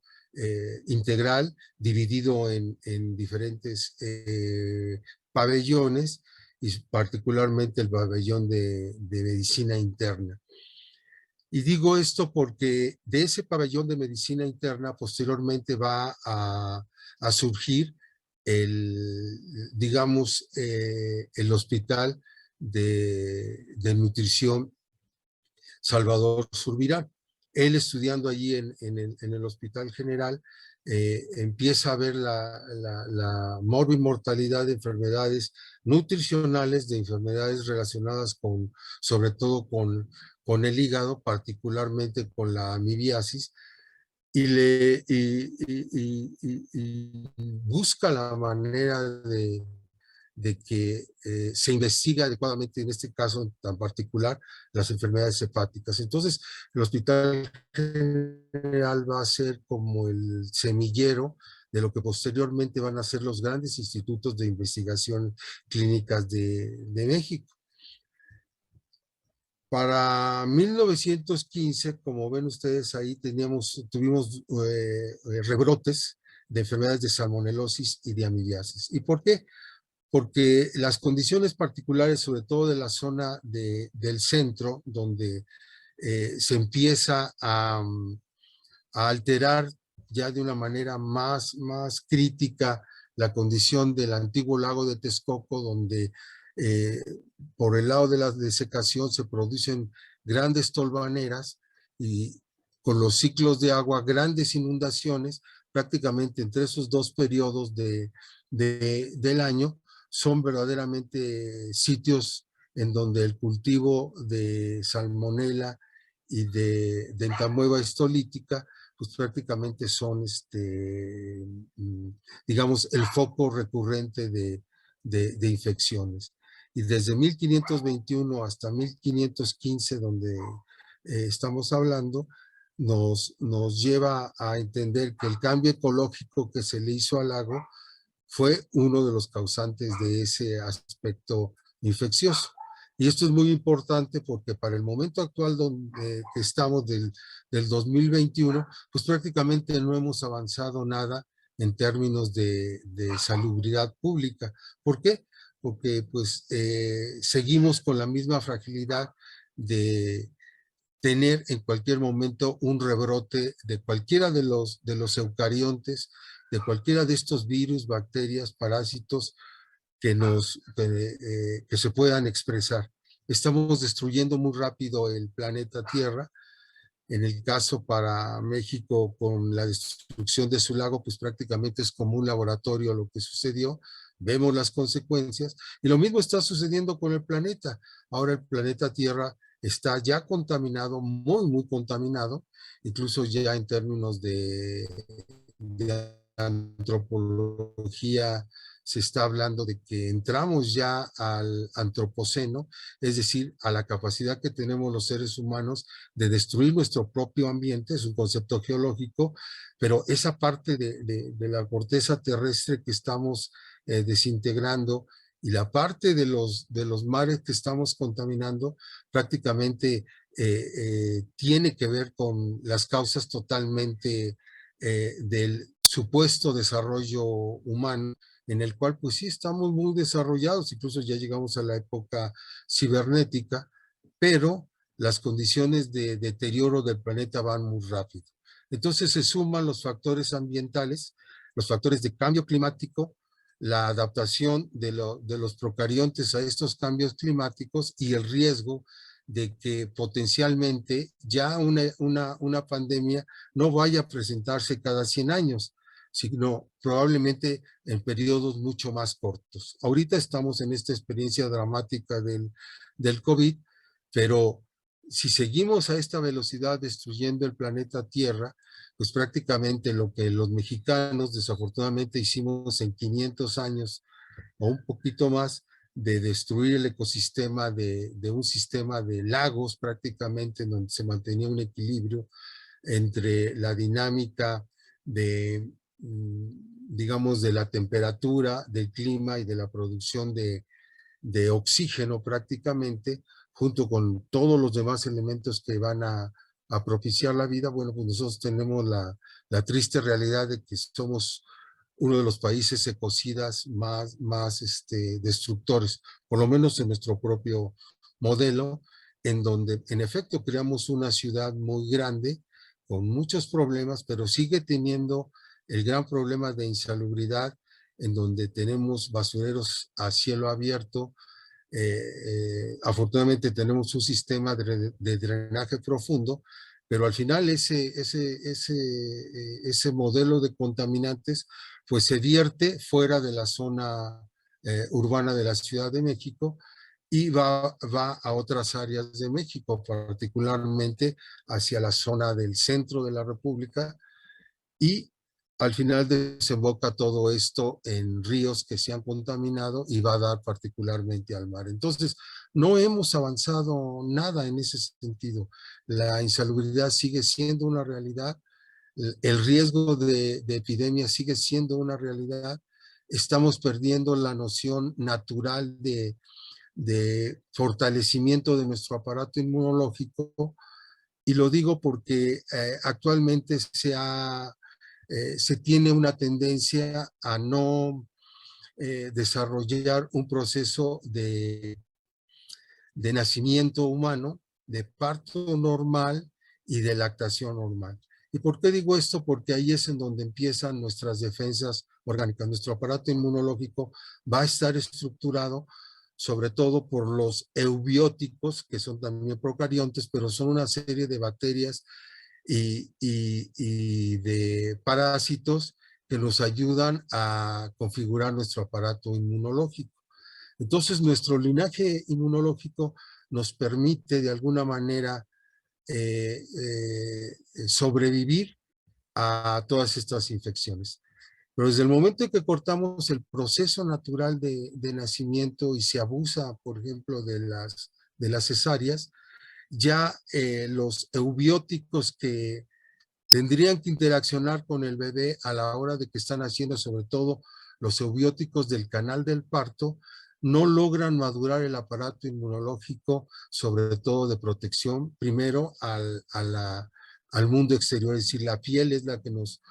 integral dividido en diferentes pabellones y particularmente el pabellón de medicina interna. Y digo esto porque de ese pabellón de medicina interna posteriormente va a surgir digamos, el hospital de nutrición Salvador Zurbirán. Él estudiando allí en el Hospital General, empieza a ver la morbimortalidad de enfermedades nutricionales, de enfermedades relacionadas sobre todo con el hígado, particularmente con la amibiasis, y busca la manera de que se investiga adecuadamente, en este caso tan particular, las enfermedades hepáticas. Entonces, el Hospital General va a ser como el semillero de lo que posteriormente van a ser los grandes institutos de investigación clínicas de México. Para 1915, como ven ustedes ahí, tuvimos rebrotes de enfermedades de salmonelosis y de amibiasis. ¿Y por qué? Porque las condiciones particulares, sobre todo de la zona del centro, donde se empieza a alterar ya de una manera más crítica la condición del antiguo lago de Texcoco, donde eh, por el lado de la desecación se producen grandes tolvaneras y con los ciclos de agua, grandes inundaciones, prácticamente entre esos dos periodos del año, son verdaderamente sitios en donde el cultivo de salmonela y de entamueba histolítica pues prácticamente son, digamos, el foco recurrente de infecciones. Y desde 1521 hasta 1515, donde estamos hablando, nos lleva a entender que el cambio ecológico que se le hizo al lago fue uno de los causantes de ese aspecto infeccioso. Y esto es muy importante porque para el momento actual donde estamos del 2021, pues prácticamente no hemos avanzado nada en términos de salubridad pública. ¿Por qué? Porque pues seguimos con la misma fragilidad de tener en cualquier momento un rebrote de cualquiera de los eucariontes, de cualquiera de estos virus, bacterias, parásitos que se puedan expresar. Estamos destruyendo muy rápido el planeta Tierra. En el caso para México, con la destrucción de su lago, pues prácticamente es como un laboratorio lo que sucedió. Vemos las consecuencias y lo mismo está sucediendo con el planeta. Ahora el planeta Tierra está ya contaminado, muy contaminado, incluso ya en términos de antropología se está hablando de que entramos ya al antropoceno, es decir, a la capacidad que tenemos los seres humanos de destruir nuestro propio ambiente, es un concepto geológico, pero esa parte de la corteza terrestre que estamos desintegrando y la parte de los mares que estamos contaminando prácticamente tiene que ver con las causas totalmente del supuesto desarrollo humano, en el cual pues sí estamos muy desarrollados, incluso ya llegamos a la época cibernética, pero las condiciones de deterioro del planeta van muy rápido. Entonces se suman los factores ambientales, los factores de cambio climático, la adaptación de los procariontes a estos cambios climáticos y el riesgo de que potencialmente ya una pandemia no vaya a presentarse cada 100 años, sino probablemente en periodos mucho más cortos. Ahorita estamos en esta experiencia dramática del COVID, pero si seguimos a esta velocidad destruyendo el planeta Tierra, pues prácticamente lo que los mexicanos desafortunadamente hicimos en 500 años o un poquito más de destruir el ecosistema de un sistema de lagos prácticamente en donde se mantenía un equilibrio entre la dinámica de, digamos, de la temperatura, del clima y de la producción de oxígeno prácticamente, junto con todos los demás elementos que van a propiciar la vida. Bueno, pues nosotros tenemos la triste realidad de que somos uno de los países ecocidas más destructores, por lo menos en nuestro propio modelo, en donde en efecto creamos una ciudad muy grande, con muchos problemas, pero sigue teniendo el gran problema de insalubridad, en donde tenemos basureros a cielo abierto. Afortunadamente tenemos un sistema de drenaje profundo, pero al final ese modelo de contaminantes pues se vierte fuera de la zona urbana de la Ciudad de México y va a otras áreas de México, particularmente hacia la zona del centro de la República, y al final desemboca todo esto en ríos que se han contaminado y va a dar particularmente al mar. Entonces, no hemos avanzado nada en ese sentido. La insalubridad sigue siendo una realidad, el riesgo de epidemia sigue siendo una realidad. Estamos perdiendo la noción natural de fortalecimiento de nuestro aparato inmunológico. Y lo digo porque actualmente se tiene una tendencia a no desarrollar un proceso de nacimiento humano, de parto normal y de lactación normal. ¿Y por qué digo esto? Porque ahí es en donde empiezan nuestras defensas orgánicas. Nuestro aparato inmunológico va a estar estructurado sobre todo por los eubióticos, que son también procariontes, pero son una serie de bacterias y de parásitos que nos ayudan a configurar nuestro aparato inmunológico. Entonces, nuestro linaje inmunológico nos permite de alguna manera sobrevivir a todas estas infecciones. Pero desde el momento en que cortamos el proceso natural de nacimiento y se abusa, por ejemplo, de las cesáreas, ya los eubióticos que tendrían que interaccionar con el bebé a la hora de que están haciendo, sobre todo los eubióticos del canal del parto, no logran madurar el aparato inmunológico, sobre todo de protección, primero al mundo exterior, es decir, la piel es la que nos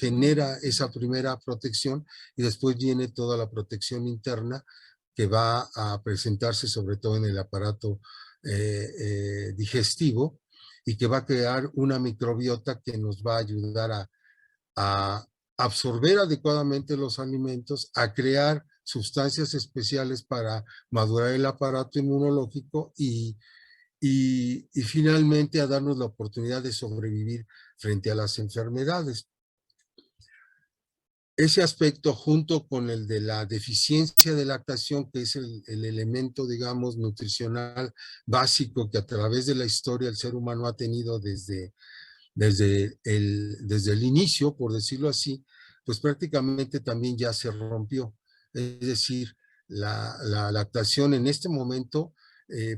genera esa primera protección y después viene toda la protección interna que va a presentarse sobre todo en el aparato digestivo y que va a crear una microbiota que nos va a ayudar a absorber adecuadamente los alimentos, a crear sustancias especiales para madurar el aparato inmunológico y finalmente a darnos la oportunidad de sobrevivir frente a las enfermedades. Ese aspecto junto con el de la deficiencia de lactación, que es el elemento, digamos, nutricional básico que a través de la historia el ser humano ha tenido desde el inicio, por decirlo así, pues prácticamente también ya se rompió. Es decir, la lactación en este momento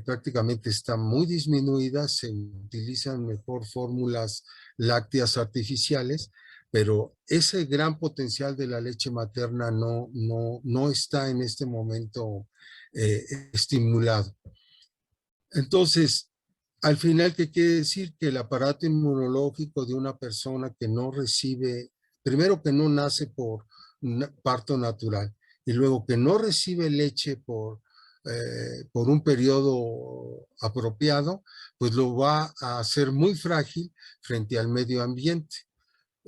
prácticamente está muy disminuida, se utilizan mejor fórmulas lácteas artificiales, pero ese gran potencial de la leche materna no está en este momento estimulado. Entonces, al final, ¿qué quiere decir? Que el aparato inmunológico de una persona que no recibe, primero que no nace por parto natural y luego que no recibe leche por un periodo apropiado, pues lo va a hacer muy frágil frente al medio ambiente.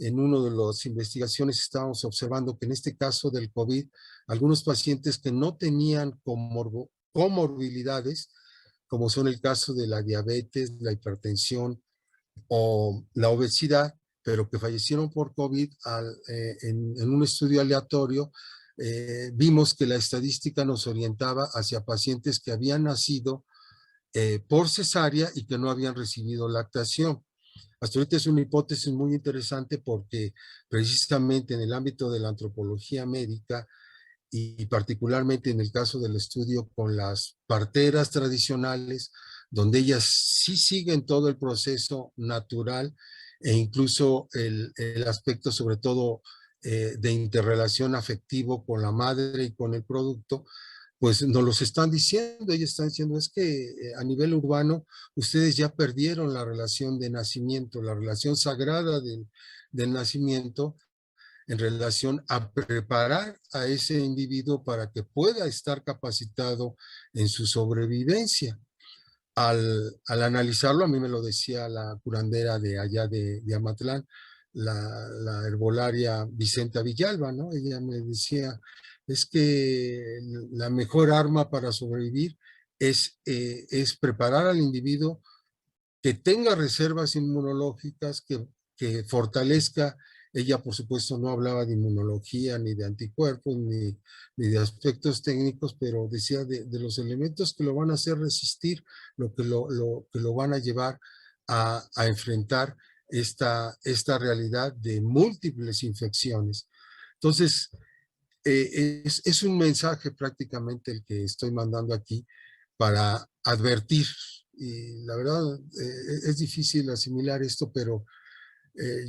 En una de las investigaciones estábamos observando que en este caso del COVID, algunos pacientes que no tenían comorbilidades, como son el caso de la diabetes, la hipertensión o la obesidad, pero que fallecieron por COVID en un estudio aleatorio, vimos que la estadística nos orientaba hacia pacientes que habían nacido por cesárea y que no habían recibido lactación. Hasta ahorita es una hipótesis muy interesante porque precisamente en el ámbito de la antropología médica y particularmente en el caso del estudio con las parteras tradicionales, donde ellas sí siguen todo el proceso natural e incluso el aspecto sobre todo de interrelación afectivo con la madre y con el producto, pues nos los están diciendo, ellos están diciendo, es que a nivel urbano ustedes ya perdieron la relación de nacimiento, la relación sagrada del nacimiento, en relación a preparar a ese individuo para que pueda estar capacitado en su sobrevivencia. Al analizarlo, a mí me lo decía la curandera de allá de Amatlán, la herbolaria Vicenta Villalba, ¿no? Ella me decía, es que la mejor arma para sobrevivir es preparar al individuo que tenga reservas inmunológicas, que fortalezca. Ella, por supuesto, no hablaba de inmunología, ni de anticuerpos, ni de aspectos técnicos, pero decía de los elementos que lo van a hacer resistir, lo que lo van a llevar a enfrentar esta realidad de múltiples infecciones. Entonces, es un mensaje prácticamente el que estoy mandando aquí para advertir. Y la verdad es difícil asimilar esto, pero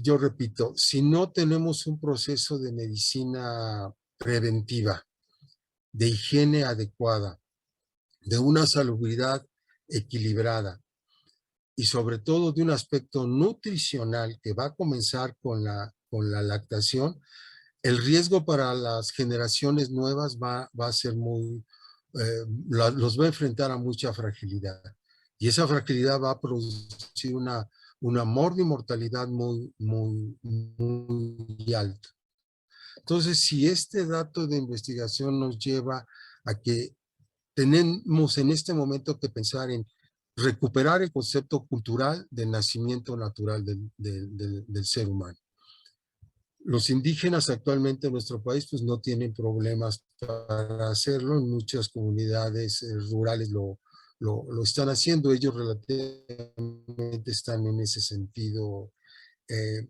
yo repito, si no tenemos un proceso de medicina preventiva, de higiene adecuada, de una salubridad equilibrada y sobre todo de un aspecto nutricional que va a comenzar con la lactación, el riesgo para las generaciones nuevas va a ser muy, los va a enfrentar a mucha fragilidad. Y esa fragilidad va a producir una mortalidad muy alta. Entonces, si este dato de investigación nos lleva a que tenemos en este momento que pensar en recuperar el concepto cultural del nacimiento natural del ser humano. Los indígenas actualmente en nuestro país pues no tienen problemas para hacerlo, en muchas comunidades rurales lo están haciendo, ellos relativamente están en ese sentido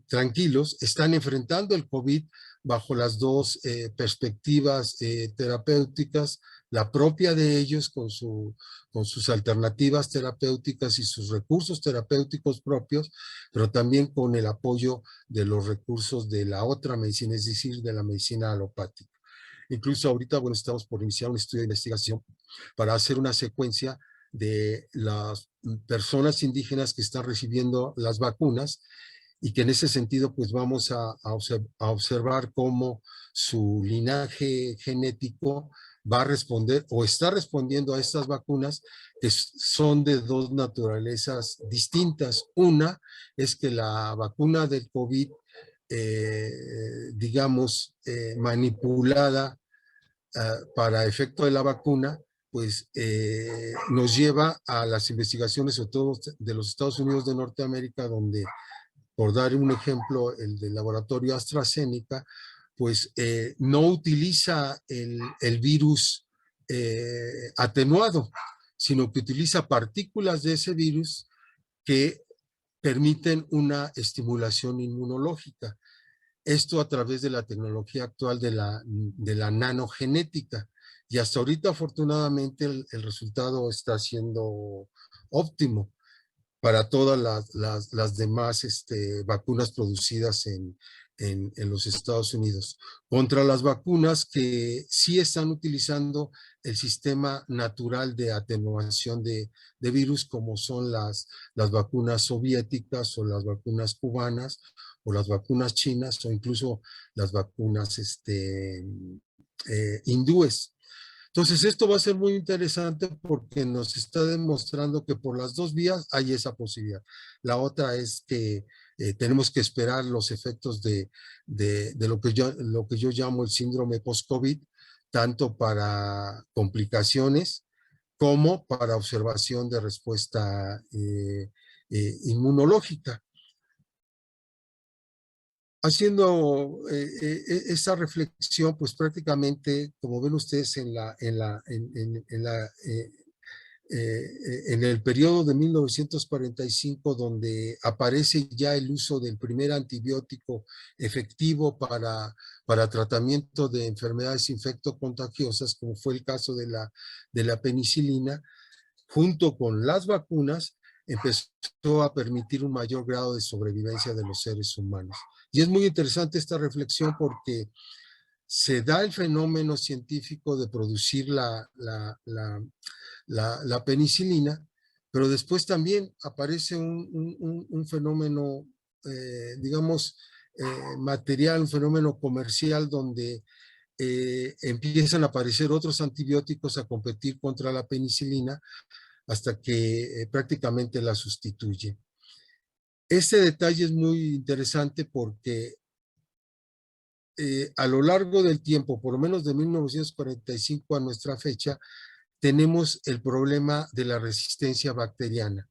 tranquilos, están enfrentando el COVID bajo las dos perspectivas terapéuticas, la propia de ellos con sus alternativas terapéuticas y sus recursos terapéuticos propios, pero también con el apoyo de los recursos de la otra medicina, es decir, de la medicina alopática. Incluso ahorita, bueno, estamos por iniciar un estudio de investigación para hacer una secuencia de las personas indígenas que están recibiendo las vacunas y que en ese sentido pues vamos a observar cómo su linaje genético va a responder o está respondiendo a estas vacunas que son de dos naturalezas distintas. Una es que la vacuna del COVID, digamos, manipulada para efecto de la vacuna, pues nos lleva a las investigaciones, sobre todo de los Estados Unidos de Norteamérica, donde, por dar un ejemplo, el del laboratorio AstraZeneca, pues no utiliza el virus atenuado, sino que utiliza partículas de ese virus que permiten una estimulación inmunológica. Esto a través de la tecnología actual de la nanogenética. Y hasta ahorita, afortunadamente, el resultado está siendo óptimo para todas las demás vacunas producidas en los Estados Unidos. Contra las vacunas que sí están utilizando el sistema natural de atenuación de virus, como son las vacunas soviéticas o las vacunas cubanas o las vacunas chinas o incluso las vacunas hindúes. Entonces, esto va a ser muy interesante porque nos está demostrando que por las dos vías hay esa posibilidad. La otra es que tenemos que esperar los efectos de lo que yo llamo el síndrome post-COVID, tanto para complicaciones como para observación de respuesta inmunológica. Haciendo esa reflexión, pues prácticamente, como ven ustedes en el periodo de 1945, donde aparece ya el uso del primer antibiótico efectivo para tratamiento de enfermedades infectocontagiosas, como fue el caso de la penicilina, junto con las vacunas, empezó a permitir un mayor grado de sobrevivencia de los seres humanos. Y es muy interesante esta reflexión porque se da el fenómeno científico de producir la penicilina, pero después también aparece un fenómeno, digamos, material, un fenómeno comercial donde empiezan a aparecer otros antibióticos a competir contra la penicilina hasta que prácticamente la sustituye. Este detalle es muy interesante porque a lo largo del tiempo, por lo menos de 1945 a nuestra fecha, tenemos el problema de la resistencia bacteriana.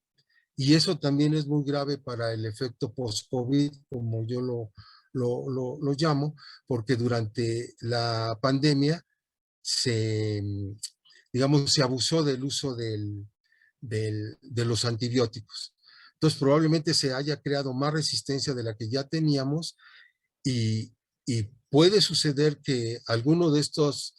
Y eso también es muy grave para el efecto post-COVID, como yo lo llamo, porque durante la pandemia digamos, se abusó del uso de los antibióticos. Entonces, probablemente se haya creado más resistencia de la que ya teníamos y puede suceder que alguno de estos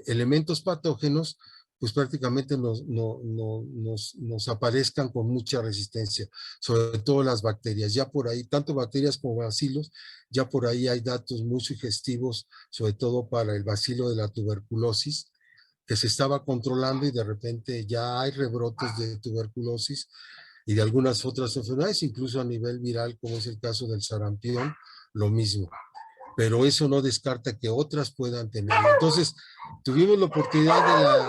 elementos patógenos pues prácticamente nos aparezcan con mucha resistencia, sobre todo las bacterias. Ya por ahí, tanto bacterias como bacilos, ya por ahí hay datos muy sugestivos, sobre todo para el bacilo de la tuberculosis, que se estaba controlando y de repente ya hay rebrotes de tuberculosis y de algunas otras enfermedades, incluso a nivel viral, como es el caso del sarampión, lo mismo. Pero eso no descarta que otras puedan tenerlo. Entonces, tuvimos la oportunidad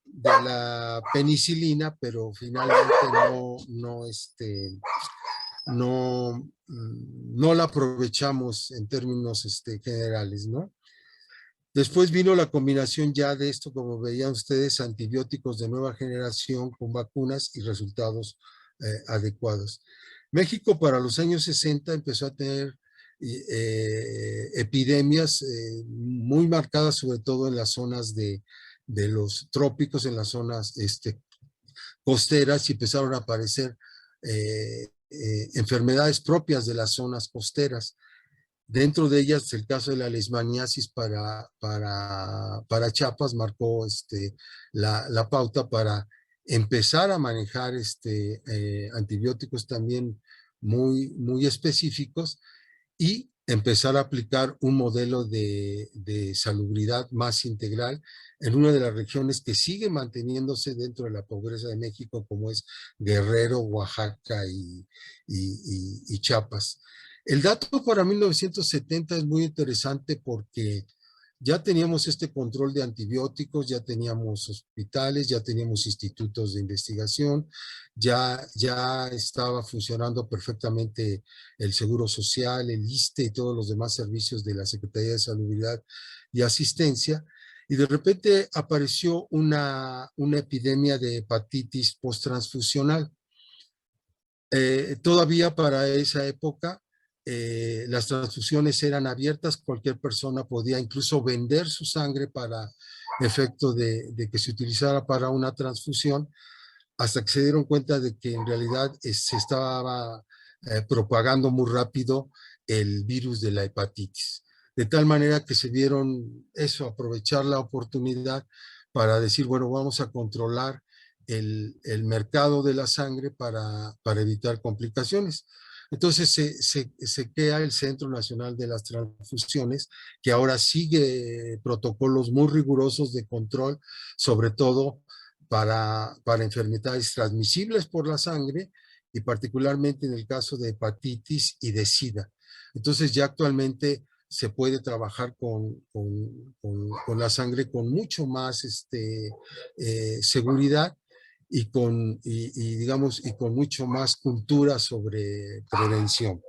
de la penicilina, pero finalmente no la aprovechamos en términos generales, ¿no? Después vino la combinación ya de esto, como veían ustedes, antibióticos de nueva generación con vacunas y resultados adecuados. México para los años 60 empezó a tener epidemias muy marcadas, sobre todo en las zonas de los trópicos, en las zonas costeras, y empezaron a aparecer enfermedades propias de las zonas costeras. Dentro de ellas, el caso de la leishmaniasis para Chiapas marcó la pauta para empezar a manejar antibióticos también muy específicos y empezar a aplicar un modelo de salubridad más integral en una de las regiones que sigue manteniéndose dentro de la pobreza de México, como es Guerrero, Oaxaca y Chiapas. El dato para 1970 es muy interesante porque ya teníamos este control de antibióticos, ya teníamos hospitales, ya teníamos institutos de investigación, ya estaba funcionando perfectamente el Seguro Social, el ISSSTE y todos los demás servicios de la Secretaría de Salubridad y Asistencia. Y de repente apareció una epidemia de hepatitis post-transfusional. Todavía para esa época, las transfusiones eran abiertas, cualquier persona podía incluso vender su sangre para efecto de que se utilizara para una transfusión, hasta que se dieron cuenta de que en realidad se estaba propagando muy rápido el virus de la hepatitis. De tal manera que se vieron aprovechar la oportunidad para decir, bueno, vamos a controlar el mercado de la sangre para evitar complicaciones. Entonces se crea el Centro Nacional de las Transfusiones, que ahora sigue protocolos muy rigurosos de control, sobre todo para enfermedades transmisibles por la sangre y particularmente en el caso de hepatitis y de SIDA. Entonces ya actualmente se puede trabajar con la sangre con mucho más seguridad digamos, y con mucho más cultura sobre prevención.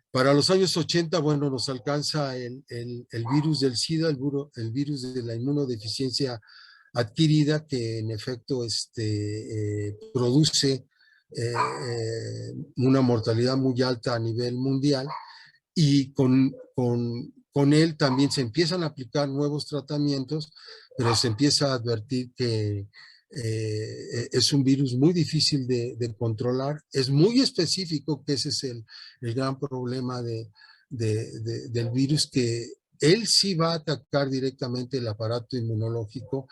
Para los años 80, bueno, nos alcanza el virus del SIDA, el virus de la inmunodeficiencia adquirida, que en efecto produce una mortalidad muy alta a nivel mundial, y con él también se empiezan a aplicar nuevos tratamientos, pero se empieza a advertir que es un virus muy difícil de controlar, es muy específico, que ese es el gran problema del virus, que él sí va a atacar directamente el aparato inmunológico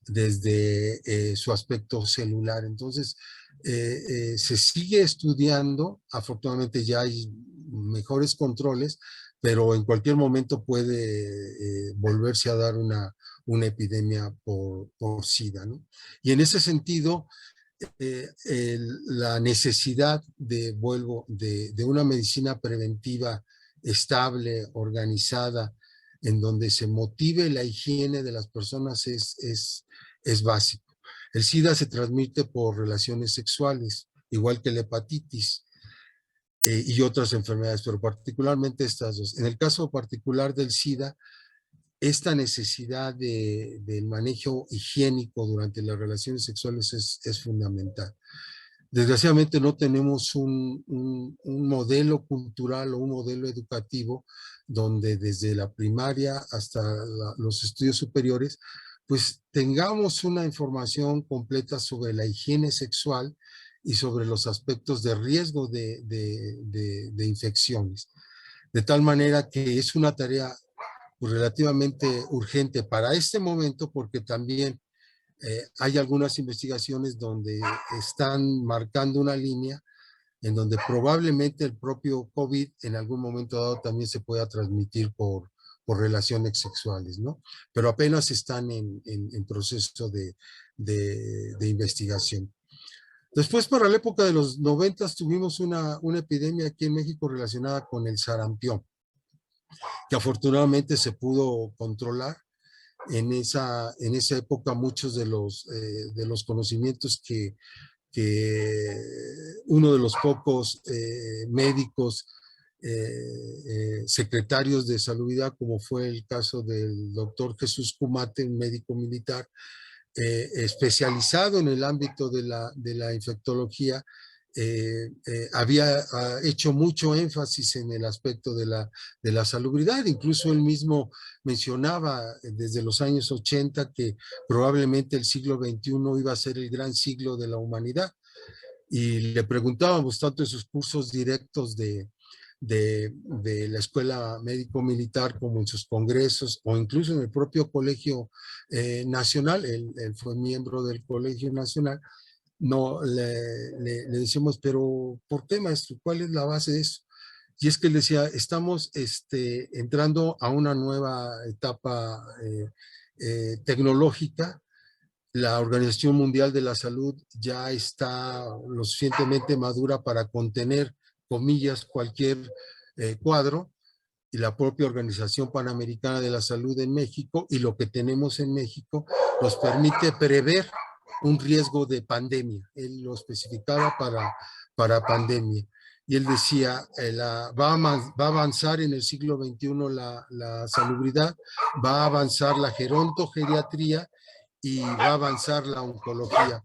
desde su aspecto celular. Entonces, se sigue estudiando, afortunadamente ya hay mejores controles, pero en cualquier momento puede volverse a dar una epidemia por SIDA, ¿no? Y en ese sentido, la necesidad de una medicina preventiva estable, organizada, en donde se motive la higiene de las personas es básico. El SIDA se transmite por relaciones sexuales, igual que la hepatitis y otras enfermedades, pero particularmente estas dos. En el caso particular del SIDA, esta necesidad del manejo higiénico durante las relaciones sexuales es fundamental. Desgraciadamente no tenemos un modelo cultural o un modelo educativo donde desde la primaria hasta los estudios superiores, pues tengamos una información completa sobre la higiene sexual y sobre los aspectos de riesgo de infecciones. De tal manera que es una tarea relativamente urgente para este momento, porque también hay algunas investigaciones donde están marcando una línea en donde probablemente el propio COVID en algún momento dado también se pueda transmitir por por relaciones sexuales, ¿no? Pero apenas están en proceso de investigación. Después, para la época de los 90, tuvimos una epidemia aquí en México relacionada con el sarampión, que afortunadamente se pudo controlar. En esa época muchos de los conocimientos que uno de los pocos médicos secretarios de salubridad, como fue el caso del doctor Jesús Cumate, un médico militar especializado en el ámbito de la infectología, había hecho mucho énfasis en el aspecto de la salubridad. Incluso él mismo mencionaba desde los años 80 que probablemente el siglo XXI iba a ser el gran siglo de la humanidad. Y le preguntábamos tanto en sus cursos directos de la Escuela Médico-Militar como en sus congresos o incluso en el propio Colegio Nacional. Él fue miembro del Colegio Nacional. No, le decimos, pero ¿por qué, maestro? ¿Cuál es la base de eso? Y es que él decía, estamos entrando a una nueva etapa tecnológica. La Organización Mundial de la Salud ya está lo suficientemente madura para contener, comillas, cualquier cuadro, y la propia Organización Panamericana de la Salud en México y lo que tenemos en México nos permite prever un riesgo de pandemia. Él lo especificaba para pandemia. Y él decía, va a avanzar en el siglo XXI la salubridad, va a avanzar la gerontogeriatría y va a avanzar la oncología.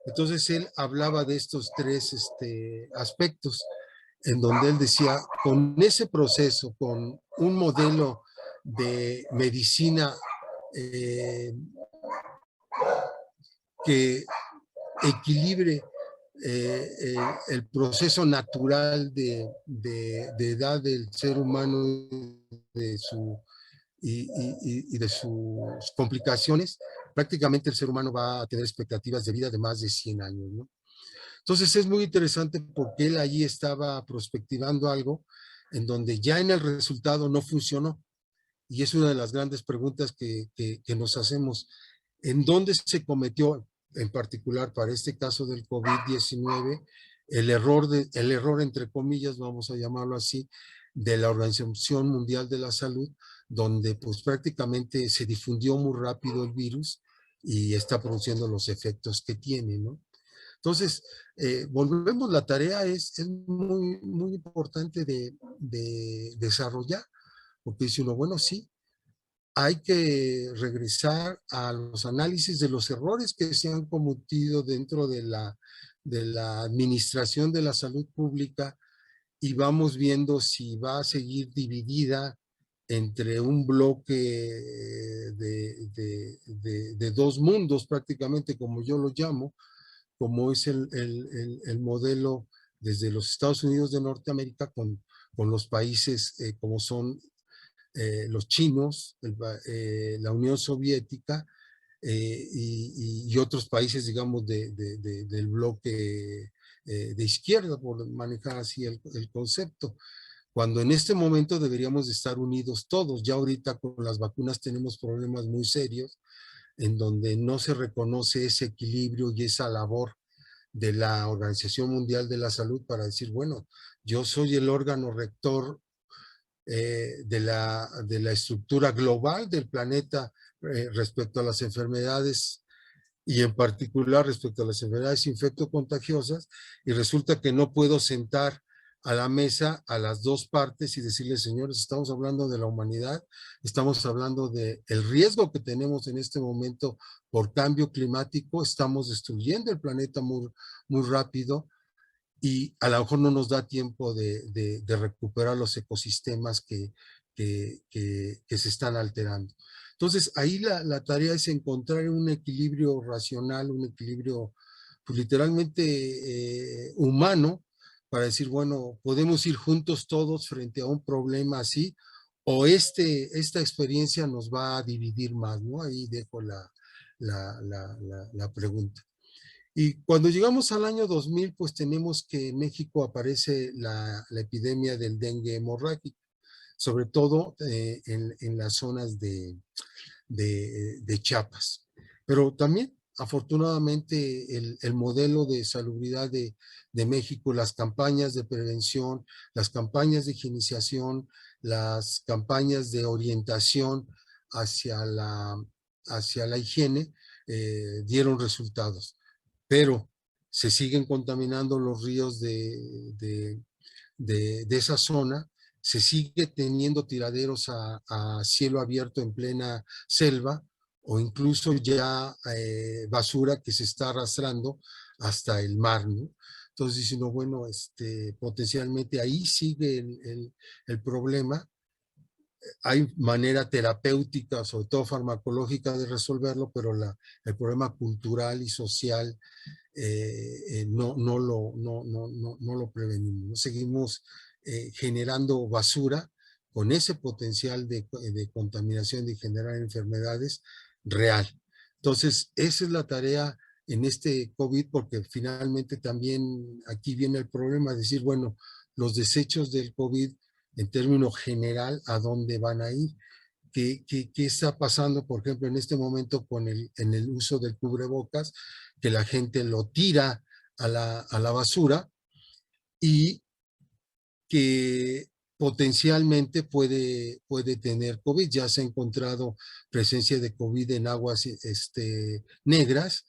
Entonces él hablaba de estos tres aspectos, en donde él decía, con ese proceso, con un modelo de medicina que equilibre el proceso natural de edad del ser humano de su, y de sus complicaciones, prácticamente el ser humano va a tener expectativas de vida de más de 100 años, ¿no? Entonces es muy interesante porque él allí estaba prospectivando algo en donde ya en el resultado no funcionó. Y es una de las grandes preguntas que nos hacemos. ¿En dónde se cometió, en particular para este caso del COVID-19, el error, entre comillas, vamos a llamarlo así, de la Organización Mundial de la Salud, donde pues prácticamente se difundió muy rápido el virus y está produciendo los efectos que tiene, ¿no? Entonces, volvemos, la tarea es muy, muy importante de desarrollar, porque dice uno, bueno, sí, hay que regresar a los análisis de los errores que se han cometido dentro de la administración de la salud pública y vamos viendo si va a seguir dividida entre un bloque de dos mundos prácticamente, como yo lo llamo, como es el modelo desde los Estados Unidos de Norteamérica con los países como son los chinos, la Unión Soviética y otros países, digamos, del bloque de izquierda, por manejar así el concepto. Cuando en este momento deberíamos de estar unidos todos. Ya ahorita con las vacunas tenemos problemas muy serios en donde no se reconoce ese equilibrio y esa labor de la Organización Mundial de la Salud para decir, bueno, yo soy el órgano rector de la estructura global del planeta respecto a las enfermedades y en particular respecto a las enfermedades infectocontagiosas, y resulta que no puedo sentar a la mesa a las dos partes y decirles, señores, estamos hablando de la humanidad, estamos hablando del riesgo que tenemos en este momento por cambio climático, estamos destruyendo el planeta muy, muy rápido, y a lo mejor no nos da tiempo de recuperar los ecosistemas que se están alterando. Entonces, ahí la tarea es encontrar un equilibrio racional, un equilibrio pues, literalmente humano, para decir, bueno, podemos ir juntos todos frente a un problema así, o esta experiencia nos va a dividir más, ¿no? Ahí dejo la pregunta. Y cuando llegamos al año 2000, pues tenemos que en México aparece la epidemia del dengue hemorrágico. sobre todo en las zonas de Chiapas. Pero también, afortunadamente, el modelo de salubridad de México, las campañas de prevención, las campañas de higienización, las campañas de orientación hacia la higiene, dieron resultados. Pero se siguen contaminando los ríos de esa zona, se sigue teniendo tiraderos a cielo abierto en plena selva, o incluso ya basura que se está arrastrando hasta el mar, ¿no? Entonces diciendo, bueno, potencialmente ahí sigue el problema. Hay manera terapéutica, sobre todo farmacológica, de resolverlo, pero el problema cultural y social no lo prevenimos. ¿No? Seguimos generando basura con ese potencial de contaminación, de generar enfermedades real. Entonces, esa es la tarea en este COVID, porque finalmente también aquí viene el problema de decir, bueno, los desechos del COVID en términos general, ¿a dónde van a ir? ¿Qué está pasando, por ejemplo, en este momento en el uso del cubrebocas? Que la gente lo tira a la basura y que potencialmente puede tener COVID. Ya se ha encontrado presencia de COVID en aguas negras,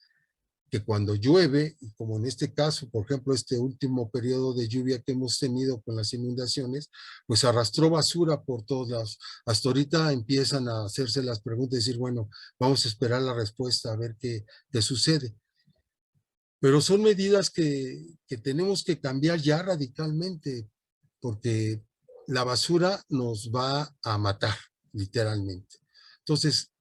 que cuando llueve, y como en este caso, por ejemplo, este último periodo de lluvia que hemos tenido con las inundaciones, pues arrastró basura por todos lados. Hasta ahorita empiezan a hacerse las preguntas y decir, bueno, vamos a esperar la respuesta a ver qué sucede. Pero son medidas que tenemos que cambiar ya radicalmente, porque la basura nos va a matar, literalmente. Entonces,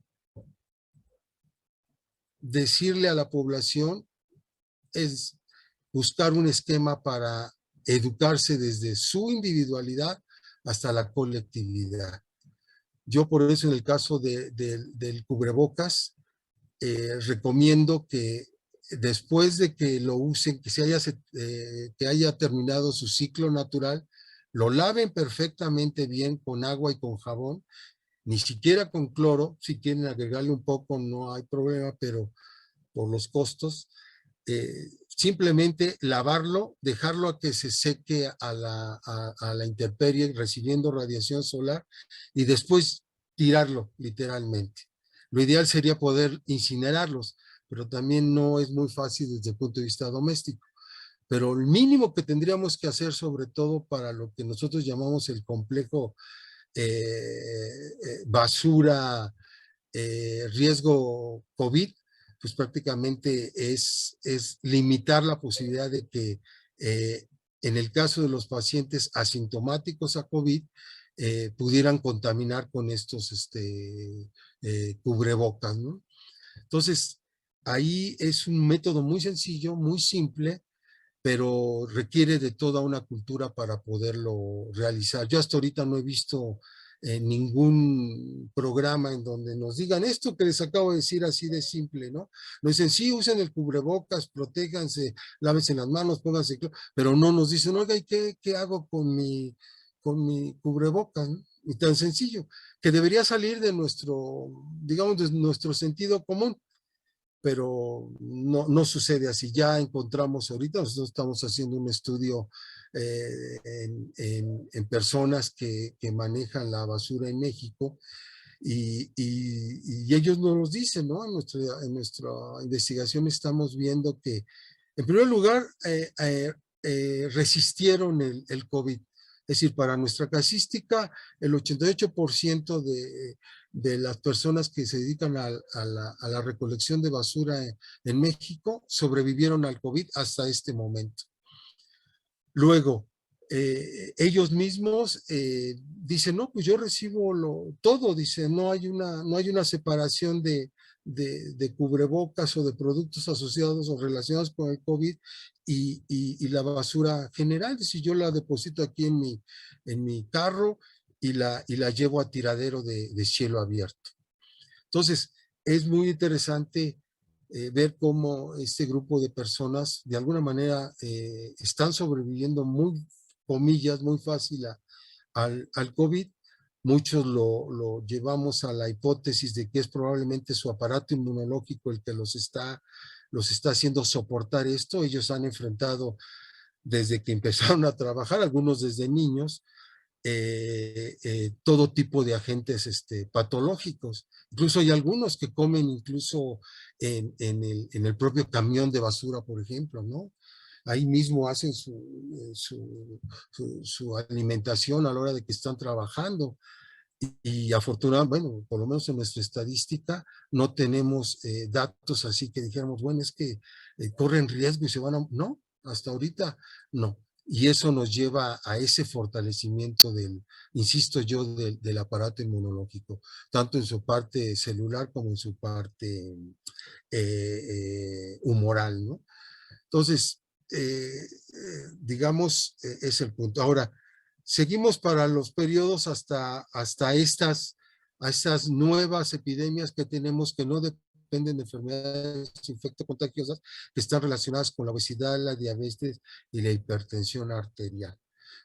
decirle a la población es buscar un esquema para educarse desde su individualidad hasta la colectividad. Yo por eso en el caso del cubrebocas, recomiendo que después de que lo usen, que haya terminado su ciclo natural, lo laven perfectamente bien con agua y con jabón, ni siquiera con cloro. Si quieren agregarle un poco no hay problema, pero por los costos, simplemente lavarlo, dejarlo a que se seque a la intemperie, recibiendo radiación solar, y después tirarlo literalmente. Lo ideal sería poder incinerarlos, pero también no es muy fácil desde el punto de vista doméstico. Pero el mínimo que tendríamos que hacer, sobre todo para lo que nosotros llamamos el complejo basura, riesgo COVID, pues prácticamente es limitar la posibilidad de que en el caso de los pacientes asintomáticos a COVID, pudieran contaminar con estos cubrebocas, ¿no? Entonces, ahí es un método muy sencillo, muy simple, pero requiere de toda una cultura para poderlo realizar. Yo hasta ahorita no he visto ningún programa en donde nos digan esto que les acabo de decir así de simple, ¿no? Nos dicen, sí, usen el cubrebocas, protéjanse, lávense las manos, pónganse, pero no nos dicen, oiga, ¿y qué hago con mi cubrebocas? ¿No? Y tan sencillo, que debería salir de nuestro, digamos, de nuestro sentido común, pero no sucede así. Ya encontramos ahorita, nosotros estamos haciendo un estudio en personas que manejan la basura en México, y ellos nos lo dicen, ¿no? En nuestra investigación estamos viendo que, en primer lugar, resistieron el COVID. Es decir, para nuestra casística, el 88% de las personas que se dedican a la recolección de basura en México sobrevivieron al COVID hasta este momento. Luego, ellos mismos dicen, no, pues yo recibo todo, dice, no hay una separación de cubrebocas o de productos asociados o relacionados con el COVID y la basura general. Dice, yo la deposito aquí en mi carro y la llevo a tiradero de cielo abierto. Entonces, es muy interesante ver cómo este grupo de personas de alguna manera están sobreviviendo muy, comillas, muy fácil al COVID, muchos lo llevamos a la hipótesis de que es probablemente su aparato inmunológico el que los está haciendo soportar esto. Ellos han enfrentado desde que empezaron a trabajar, algunos desde niños, todo tipo de agentes patológicos. Incluso hay algunos que comen incluso en el propio camión de basura, por ejemplo, ¿no? Ahí mismo hacen su alimentación a la hora de que están trabajando. Y afortunadamente, bueno, por lo menos en nuestra estadística no tenemos datos así que dijéramos, bueno, es que corren riesgo y se van a... No, hasta ahorita no. Y eso nos lleva a ese fortalecimiento insisto yo, del aparato inmunológico, tanto en su parte celular como en su parte humoral, ¿no? Entonces, digamos, es el punto. Ahora, seguimos para los periodos hasta estas nuevas epidemias que tenemos que no dependen de enfermedades infectocontagiosas que están relacionadas con la obesidad, la diabetes y la hipertensión arterial.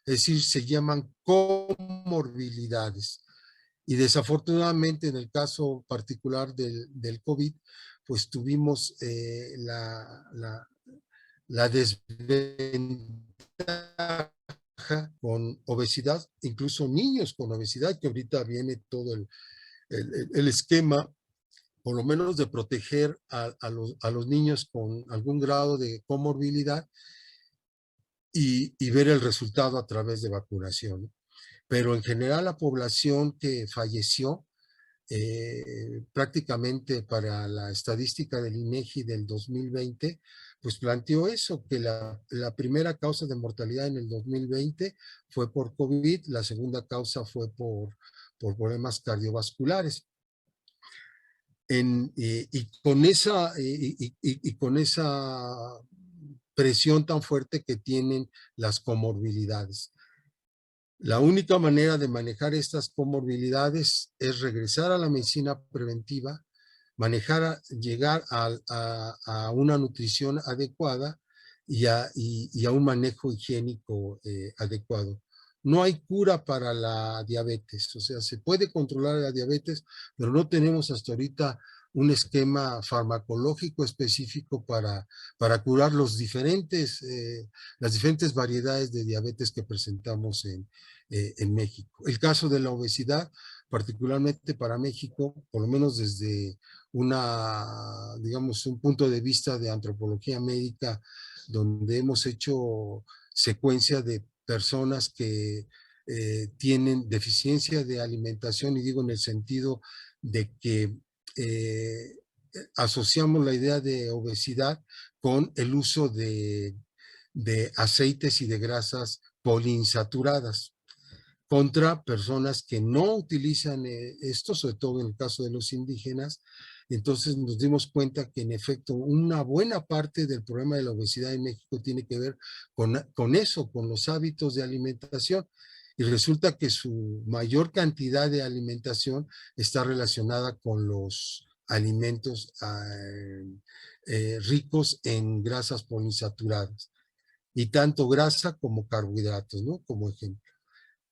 Es decir, se llaman comorbilidades. Y desafortunadamente en el caso particular del COVID, pues tuvimos la desventaja con obesidad, incluso niños con obesidad, que ahorita viene todo el esquema, por lo menos de proteger a los niños con algún grado de comorbilidad y ver el resultado a través de vacunación. Pero en general la población que falleció, prácticamente para la estadística del INEGI del 2020, pues planteó eso, que la primera causa de mortalidad en el 2020 fue por COVID, la segunda causa fue por problemas cardiovasculares. Y con esa presión tan fuerte que tienen las comorbilidades. La única manera de manejar estas comorbilidades es regresar a la medicina preventiva, llegar a una nutrición adecuada y a un manejo higiénico adecuado. No hay cura para la diabetes, o sea, se puede controlar la diabetes, pero no tenemos hasta ahorita un esquema farmacológico específico para curar las diferentes variedades de diabetes que presentamos en México. El caso de la obesidad, particularmente para México, por lo menos desde digamos, un punto de vista de antropología médica, donde hemos hecho secuencia de personas que tienen deficiencia de alimentación, y digo en el sentido de que asociamos la idea de obesidad con el uso de aceites y de grasas poliinsaturadas contra personas que no utilizan esto, sobre todo en el caso de los indígenas. Entonces nos dimos cuenta que en efecto una buena parte del problema de la obesidad en México tiene que ver con eso, con los hábitos de alimentación. Y resulta que su mayor cantidad de alimentación está relacionada con los alimentos ricos en grasas poliinsaturadas. Y tanto grasa como carbohidratos, ¿no? Como ejemplo.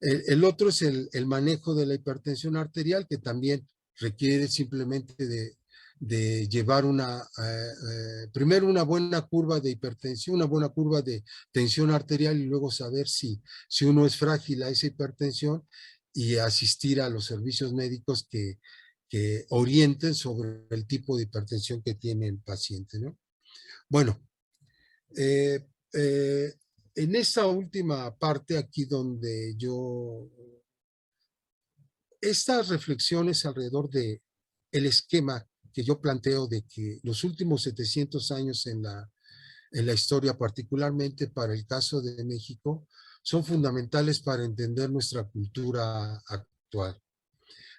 El otro es el manejo de la hipertensión arterial, que también requiere simplemente de llevar primero una buena curva de hipertensión, una buena curva de tensión arterial, y luego saber si uno es frágil a esa hipertensión y asistir a los servicios médicos que orienten sobre el tipo de hipertensión que tiene el paciente, ¿no? Bueno, en esta última parte aquí donde estas reflexiones alrededor de el esquema que yo planteo de que los últimos 700 años en la historia, particularmente para el caso de México, son fundamentales para entender nuestra cultura actual.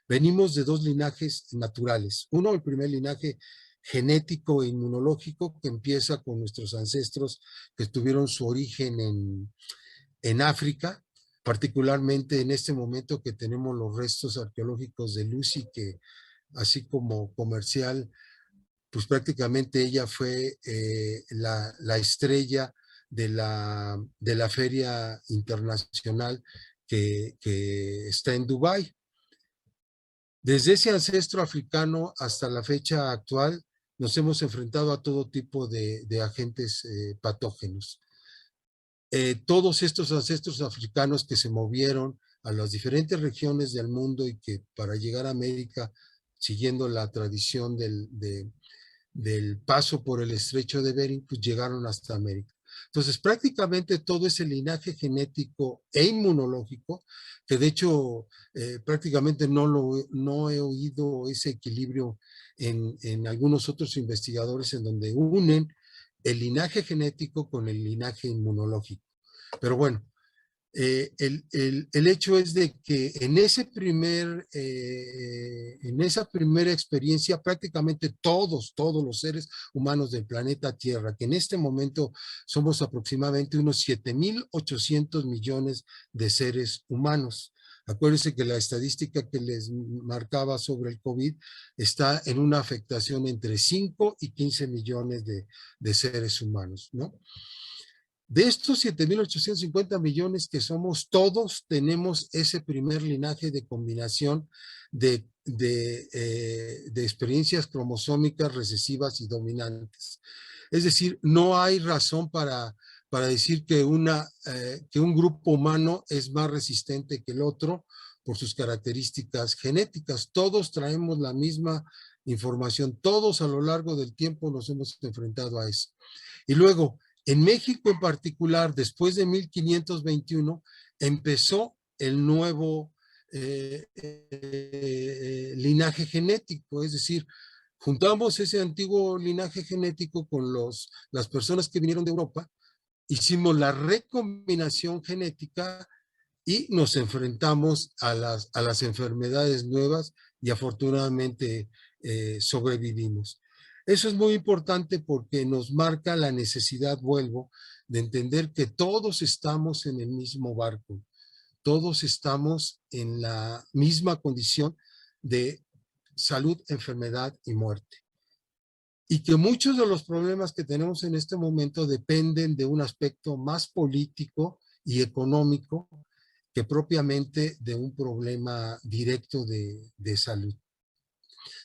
Venimos de dos linajes naturales. Uno, el primer linaje genético e inmunológico, que empieza con nuestros ancestros que tuvieron su origen en África, particularmente en este momento que tenemos los restos arqueológicos de Lucy, que así como comercial, pues prácticamente ella fue la estrella de la feria internacional que está en Dubái. Desde ese ancestro africano hasta la fecha actual, nos hemos enfrentado a todo tipo de agentes patógenos. Todos estos ancestros africanos que se movieron a las diferentes regiones del mundo y que para llegar a América, siguiendo la tradición del paso por el estrecho de Bering, pues llegaron hasta América. Entonces, prácticamente todo ese linaje genético e inmunológico, que de hecho prácticamente no he oído ese equilibrio en algunos otros investigadores en donde unen el linaje genético con el linaje inmunológico. Pero bueno, el hecho es de que en esa primera experiencia prácticamente todos los seres humanos del planeta Tierra, que en este momento somos aproximadamente unos 7.800 millones de seres humanos. Acuérdense que la estadística que les marcaba sobre el COVID está en una afectación entre 5 y 15 millones de seres humanos, ¿no? De estos 7.850 millones que somos, todos tenemos ese primer linaje de combinación de experiencias cromosómicas recesivas y dominantes. Es decir, no hay razón para decir que un grupo humano es más resistente que el otro por sus características genéticas. Todos traemos la misma información, todos a lo largo del tiempo nos hemos enfrentado a eso. Y luego, en México en particular, después de 1521, empezó el nuevo linaje genético, es decir, juntamos ese antiguo linaje genético con las personas que vinieron de Europa, hicimos la recombinación genética y nos enfrentamos a las enfermedades nuevas y afortunadamente sobrevivimos. Eso es muy importante porque nos marca la necesidad, vuelvo, de entender que todos estamos en el mismo barco, todos estamos en la misma condición de salud, enfermedad y muerte. Y que muchos de los problemas que tenemos en este momento dependen de un aspecto más político y económico que propiamente de un problema directo de salud.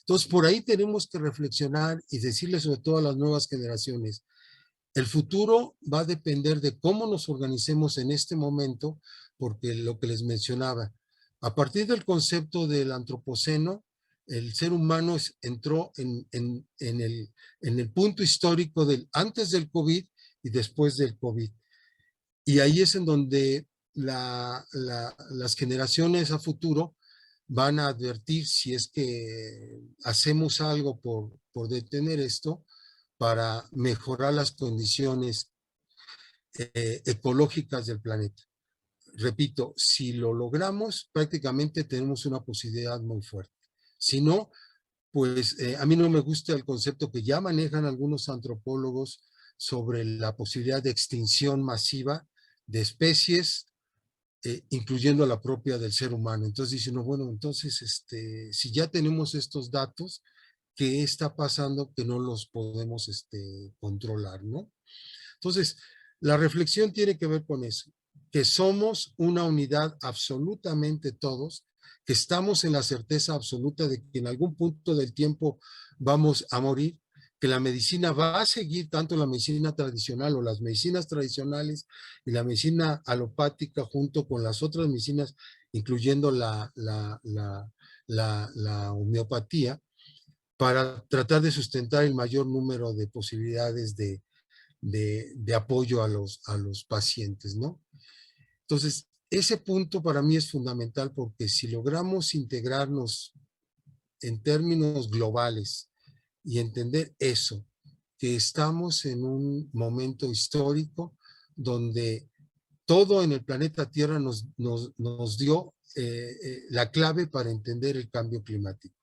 Entonces, por ahí tenemos que reflexionar y decirle sobre todo a las nuevas generaciones, el futuro va a depender de cómo nos organicemos en este momento, porque lo que les mencionaba, a partir del concepto del antropoceno, el ser humano entró en el punto histórico del antes del COVID y después del COVID. Y ahí es en donde las generaciones a futuro van a advertir si es que hacemos algo por detener esto para mejorar las condiciones ecológicas del planeta. Repito, si lo logramos, prácticamente tenemos una posibilidad muy fuerte. Si no, pues a mí no me gusta el concepto que ya manejan algunos antropólogos sobre la posibilidad de extinción masiva de especies, incluyendo la propia del ser humano. Entonces dicen, no, bueno, entonces si ya tenemos estos datos, ¿qué está pasando que no los podemos controlar, ¿no? Entonces, la reflexión tiene que ver con eso, que somos una unidad absolutamente todos, que estamos en la certeza absoluta de que en algún punto del tiempo vamos a morir, que la medicina va a seguir, tanto la medicina tradicional o las medicinas tradicionales y la medicina alopática junto con las otras medicinas, incluyendo la homeopatía, para tratar de sustentar el mayor número de posibilidades de apoyo a los pacientes, ¿no? Entonces, ese punto para mí es fundamental porque si logramos integrarnos en términos globales y entender eso, que estamos en un momento histórico donde todo en el planeta Tierra nos dio la clave para entender el cambio climático.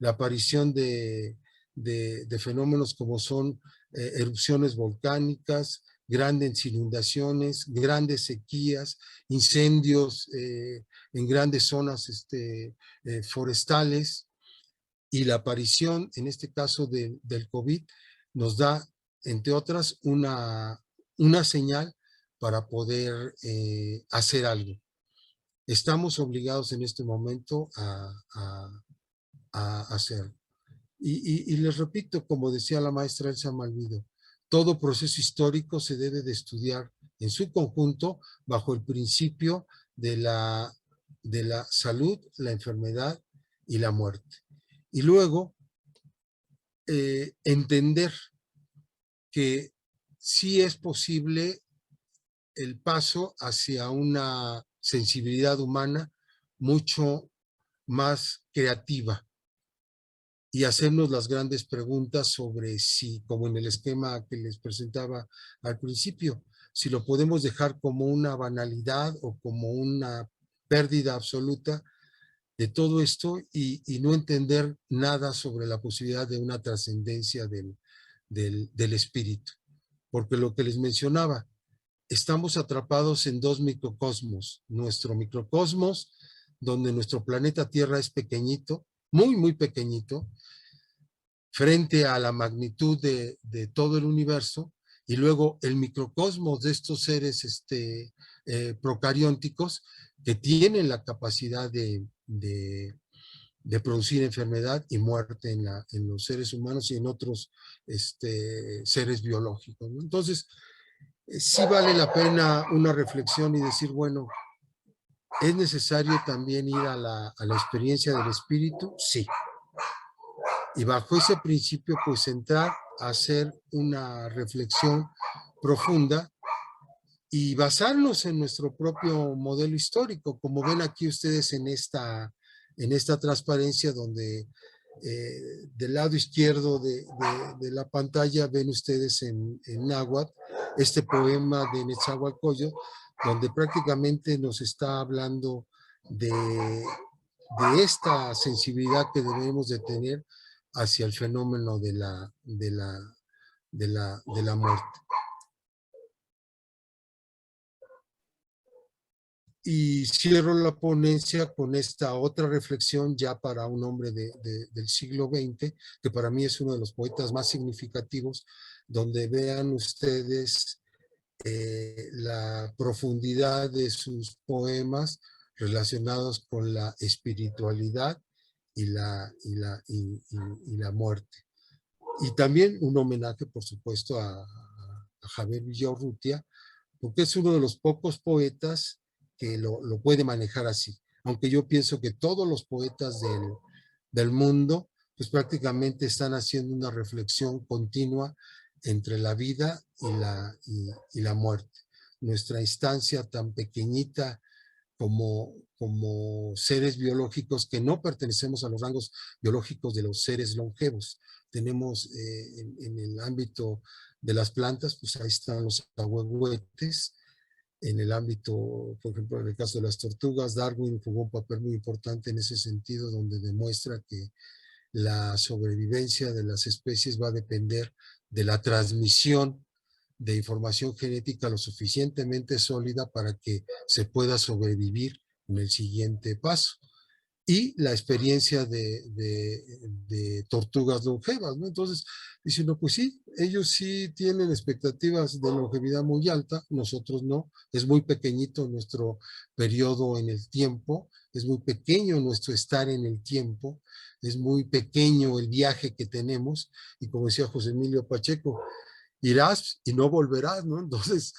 La aparición de fenómenos como son erupciones volcánicas, grandes inundaciones, grandes sequías, incendios en grandes zonas forestales, y la aparición, en este caso del COVID, nos da, entre otras, una señal para poder hacer algo. Estamos obligados en este momento a hacerlo. Y les repito, como decía la maestra Elsa Malvido, todo proceso histórico se debe de estudiar en su conjunto bajo el principio de la salud, la enfermedad y la muerte. Y luego, entender que sí es posible el paso hacia una sensibilidad humana mucho más creativa y hacernos las grandes preguntas sobre si, como en el esquema que les presentaba al principio, si lo podemos dejar como una banalidad o como una pérdida absoluta de todo esto y no entender nada sobre la posibilidad de una trascendencia del espíritu. Porque lo que les mencionaba, estamos atrapados en dos microcosmos. Nuestro microcosmos, donde nuestro planeta Tierra es pequeñito, muy, muy pequeñito, frente a la magnitud de todo el universo, y luego el microcosmos de estos seres procariónticos que tienen la capacidad de producir enfermedad y muerte en los seres humanos y en otros seres biológicos, ¿no? Entonces, sí vale la pena una reflexión y decir, bueno, ¿es necesario también ir a la experiencia del espíritu? Sí. Y bajo ese principio, pues entrar a hacer una reflexión profunda y basarnos en nuestro propio modelo histórico, como ven aquí ustedes en esta transparencia donde del lado izquierdo de la pantalla ven ustedes en náhuatl este poema de Nezahualcóyotl, donde prácticamente nos está hablando de esta sensibilidad que debemos de tener hacia el fenómeno de la muerte. Y cierro la ponencia con esta otra reflexión ya para un hombre del siglo XX, que para mí es uno de los poetas más significativos, donde vean ustedes la profundidad de sus poemas relacionados con la espiritualidad y la muerte. Y también un homenaje, por supuesto, a Javier Villaurrutia, porque es uno de los pocos poetas que lo puede manejar así. Aunque yo pienso que todos los poetas del mundo, pues prácticamente están haciendo una reflexión continua entre la vida y la muerte. Nuestra instancia tan pequeñita como seres biológicos que no pertenecemos a los rangos biológicos de los seres longevos. Tenemos en el ámbito de las plantas, pues ahí están los ahuehuetes. En el ámbito, por ejemplo, en el caso de las tortugas, Darwin jugó un papel muy importante en ese sentido, donde demuestra que la sobrevivencia de las especies va a depender de la transmisión de información genética lo suficientemente sólida para que se pueda sobrevivir en el siguiente paso. Y la experiencia de tortugas longevas, ¿no? Entonces, dicen, no, pues sí, ellos sí tienen expectativas de longevidad muy alta, nosotros no, es muy pequeñito nuestro periodo en el tiempo, es muy pequeño nuestro estar en el tiempo, es muy pequeño el viaje que tenemos, y como decía José Emilio Pacheco, irás y no volverás, ¿no? Entonces,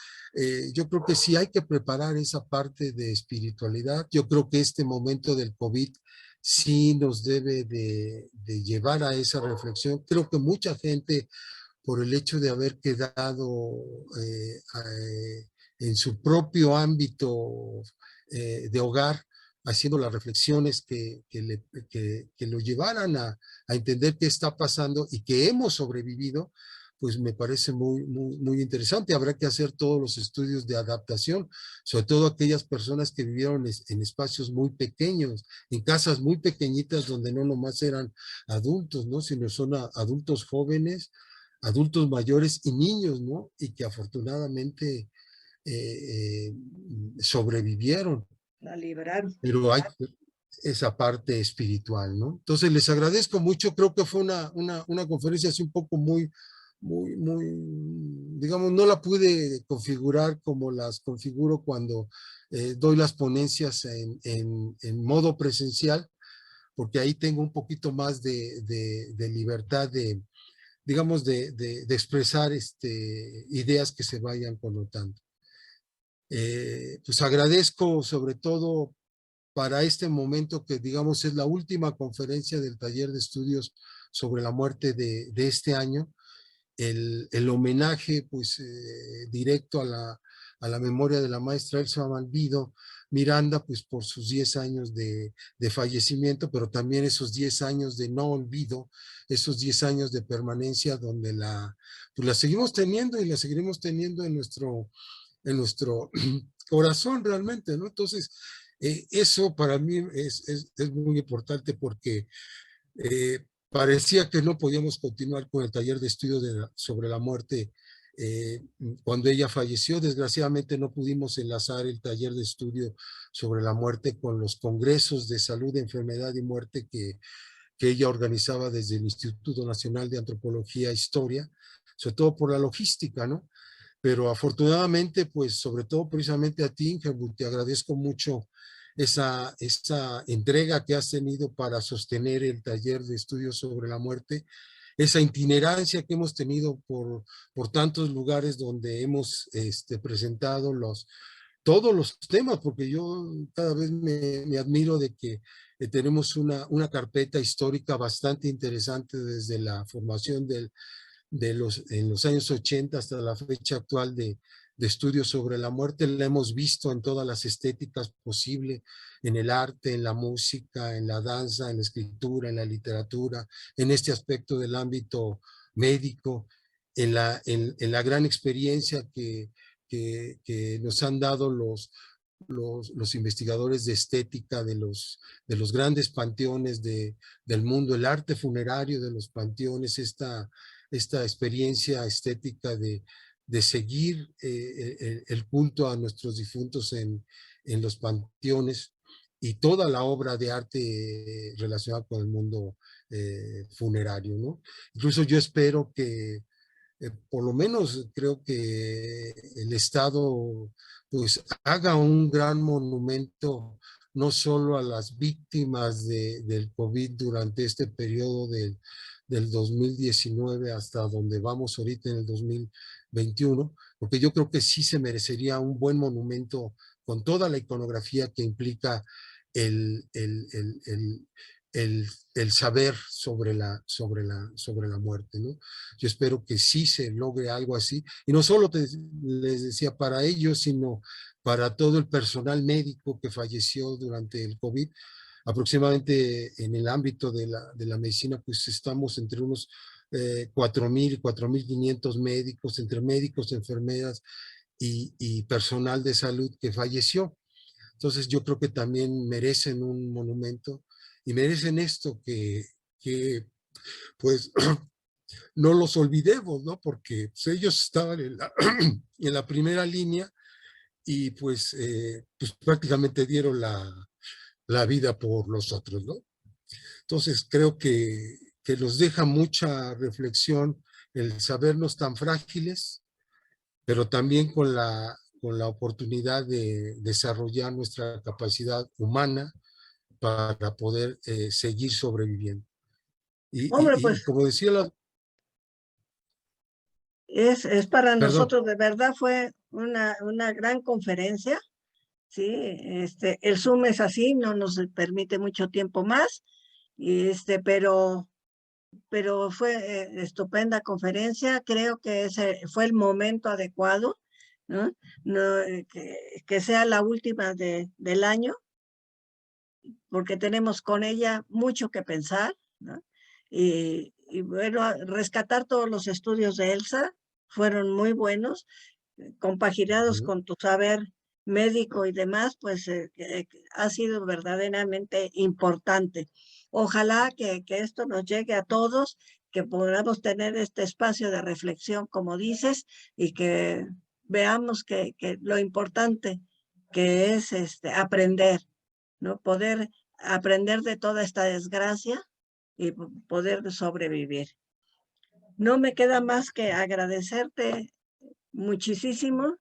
yo creo que sí hay que preparar esa parte de espiritualidad. Yo creo que este momento del COVID sí nos debe de llevar a esa reflexión. Creo que mucha gente, por el hecho de haber quedado en su propio ámbito de hogar, haciendo las reflexiones que lo llevaran a entender qué está pasando y que hemos sobrevivido, pues me parece muy, muy, muy interesante. Habrá que hacer todos los estudios de adaptación, sobre todo aquellas personas que vivieron en espacios muy pequeños, en casas muy pequeñitas donde no nomás eran adultos, ¿no? Sino son adultos jóvenes, adultos mayores y niños, ¿no? Y que afortunadamente sobrevivieron. La libraron. Pero hay esa parte espiritual, ¿no? Entonces les agradezco mucho, creo que fue una conferencia así un poco muy, digamos, no la pude configurar como las configuro cuando doy las ponencias en modo presencial, porque ahí tengo un poquito más de libertad de, digamos, de expresar ideas que se vayan connotando. Pues agradezco sobre todo para este momento que digamos es la última conferencia del taller de estudios sobre la muerte de este año, el homenaje pues directo a la memoria de la maestra Elsa Malvido Miranda, pues por sus 10 años de fallecimiento, pero también esos 10 años de no olvido, esos 10 años de permanencia donde pues la seguimos teniendo y la seguiremos teniendo en nuestro corazón realmente, ¿no? Entonces, eso para mí es muy importante porque parecía que no podíamos continuar con el taller de estudio sobre la muerte cuando ella falleció. Desgraciadamente no pudimos enlazar el taller de estudio sobre la muerte con los congresos de salud, enfermedad y muerte que ella organizaba desde el Instituto Nacional de Antropología e Historia, sobre todo por la logística, ¿no? Pero afortunadamente, pues sobre todo precisamente a ti, Ingeborg, te agradezco mucho esa entrega que has tenido para sostener el taller de estudios sobre la muerte, esa itinerancia que hemos tenido por tantos lugares donde hemos presentado todos los temas, porque yo cada vez me admiro de que tenemos una carpeta histórica bastante interesante desde la formación en los años 80 hasta la fecha actual de estudios sobre la muerte. La hemos visto en todas las estéticas posibles, en el arte, en la música, en la danza, en la escritura, en la literatura, en este aspecto del ámbito médico, en la gran experiencia que nos han dado los investigadores de estética de los grandes panteones del mundo, el arte funerario de los panteones, esta experiencia estética de seguir el culto a nuestros difuntos en los panteones y toda la obra de arte relacionada con el mundo funerario, ¿no? Incluso yo espero que por lo menos creo que el Estado pues haga un gran monumento no solo a las víctimas del COVID durante este periodo del 2019 hasta donde vamos ahorita en el 2021, porque yo creo que sí se merecería un buen monumento con toda la iconografía que implica el, el, el, el, el saber sobre la muerte, ¿no? Yo espero que sí se logre algo así, y no solo les decía para ellos, sino para todo el personal médico que falleció durante el COVID. Aproximadamente en el ámbito de la medicina, pues estamos entre unos 4,000 y 4,500 médicos, entre médicos, enfermeras y personal de salud que falleció. Entonces yo creo que también merecen un monumento y merecen esto que pues no los olvidemos, ¿no? Porque pues, ellos estaban en la primera línea y pues prácticamente dieron la vida por los otros, ¿no? Entonces creo que nos deja mucha reflexión el sabernos tan frágiles, pero también con la oportunidad de desarrollar nuestra capacidad humana para poder seguir sobreviviendo. Hombre, Y como decía es para perdón, nosotros, de verdad, fue una gran conferencia, ¿sí? El Zoom es así, no nos permite mucho tiempo más, pero fue estupenda conferencia. Creo que ese fue el momento adecuado, ¿no? No, que sea la última del año, porque tenemos con ella mucho que pensar, ¿no? Y bueno, rescatar todos los estudios de Elsa fueron muy buenos, compaginados con tu saber médico y demás, pues ha sido verdaderamente importante. Ojalá que esto nos llegue a todos, que podamos tener este espacio de reflexión, como dices, y que veamos que lo importante que es aprender, ¿no? Poder aprender de toda esta desgracia y poder sobrevivir. No me queda más que agradecerte muchísimo.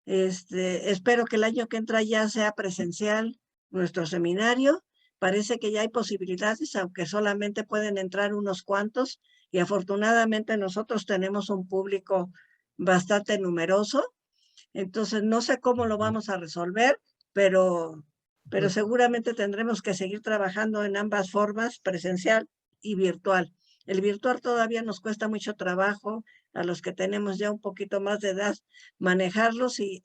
Espero que el año que entra ya sea presencial nuestro seminario parece que ya hay posibilidades, aunque solamente pueden entrar unos cuantos, y afortunadamente nosotros tenemos un público bastante numeroso. Entonces, no sé cómo lo vamos a resolver, pero seguramente tendremos que seguir trabajando en ambas formas, presencial y virtual. El virtual todavía nos cuesta mucho trabajo a los que tenemos ya un poquito más de edad manejarlos y,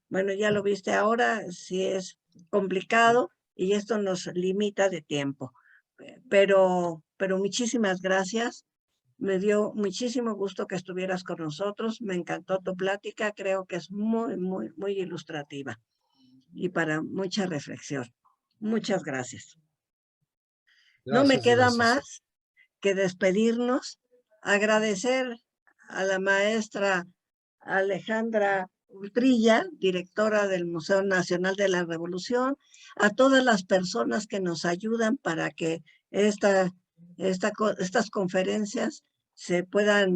bueno, ya lo viste ahora, sí es complicado y esto nos limita de tiempo. Pero muchísimas gracias. Me dio muchísimo gusto que estuvieras con nosotros. Me encantó tu plática. Creo que es muy, muy, muy ilustrativa y para mucha reflexión. Muchas gracias. No me Gracias, queda gracias. más que despedirnos, agradecer a la maestra Alejandra Utrilla, directora del Museo Nacional de la Revolución, a todas las personas que nos ayudan para que estas conferencias se puedan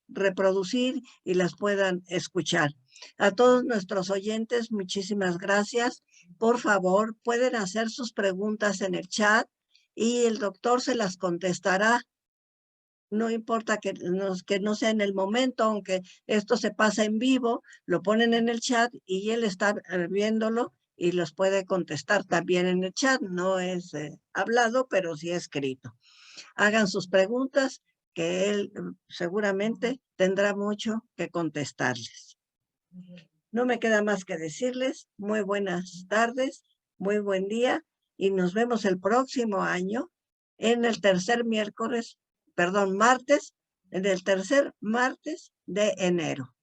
reproducir y las puedan escuchar. A todos nuestros oyentes, muchísimas gracias. Por favor, pueden hacer sus preguntas en el chat y el doctor se las contestará. No importa que no sea en el momento, aunque esto se pasa en vivo, lo ponen en el chat y él está viéndolo y los puede contestar también en el chat. No es hablado, pero sí escrito. Hagan sus preguntas, que él seguramente tendrá mucho que contestarles. No me queda más que decirles muy buenas tardes, muy buen día y nos vemos el próximo año en el martes, en el tercer martes de enero.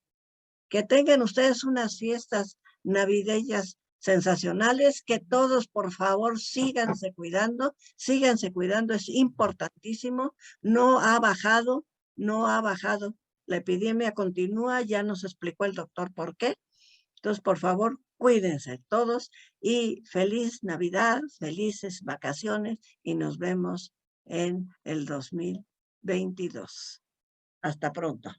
Que tengan ustedes unas fiestas navideñas sensacionales, que todos por favor síganse cuidando, es importantísimo, no ha bajado. La epidemia continúa, ya nos explicó el doctor por qué. Entonces, por favor, cuídense todos y feliz Navidad, felices vacaciones y nos vemos en el 2022. Hasta pronto.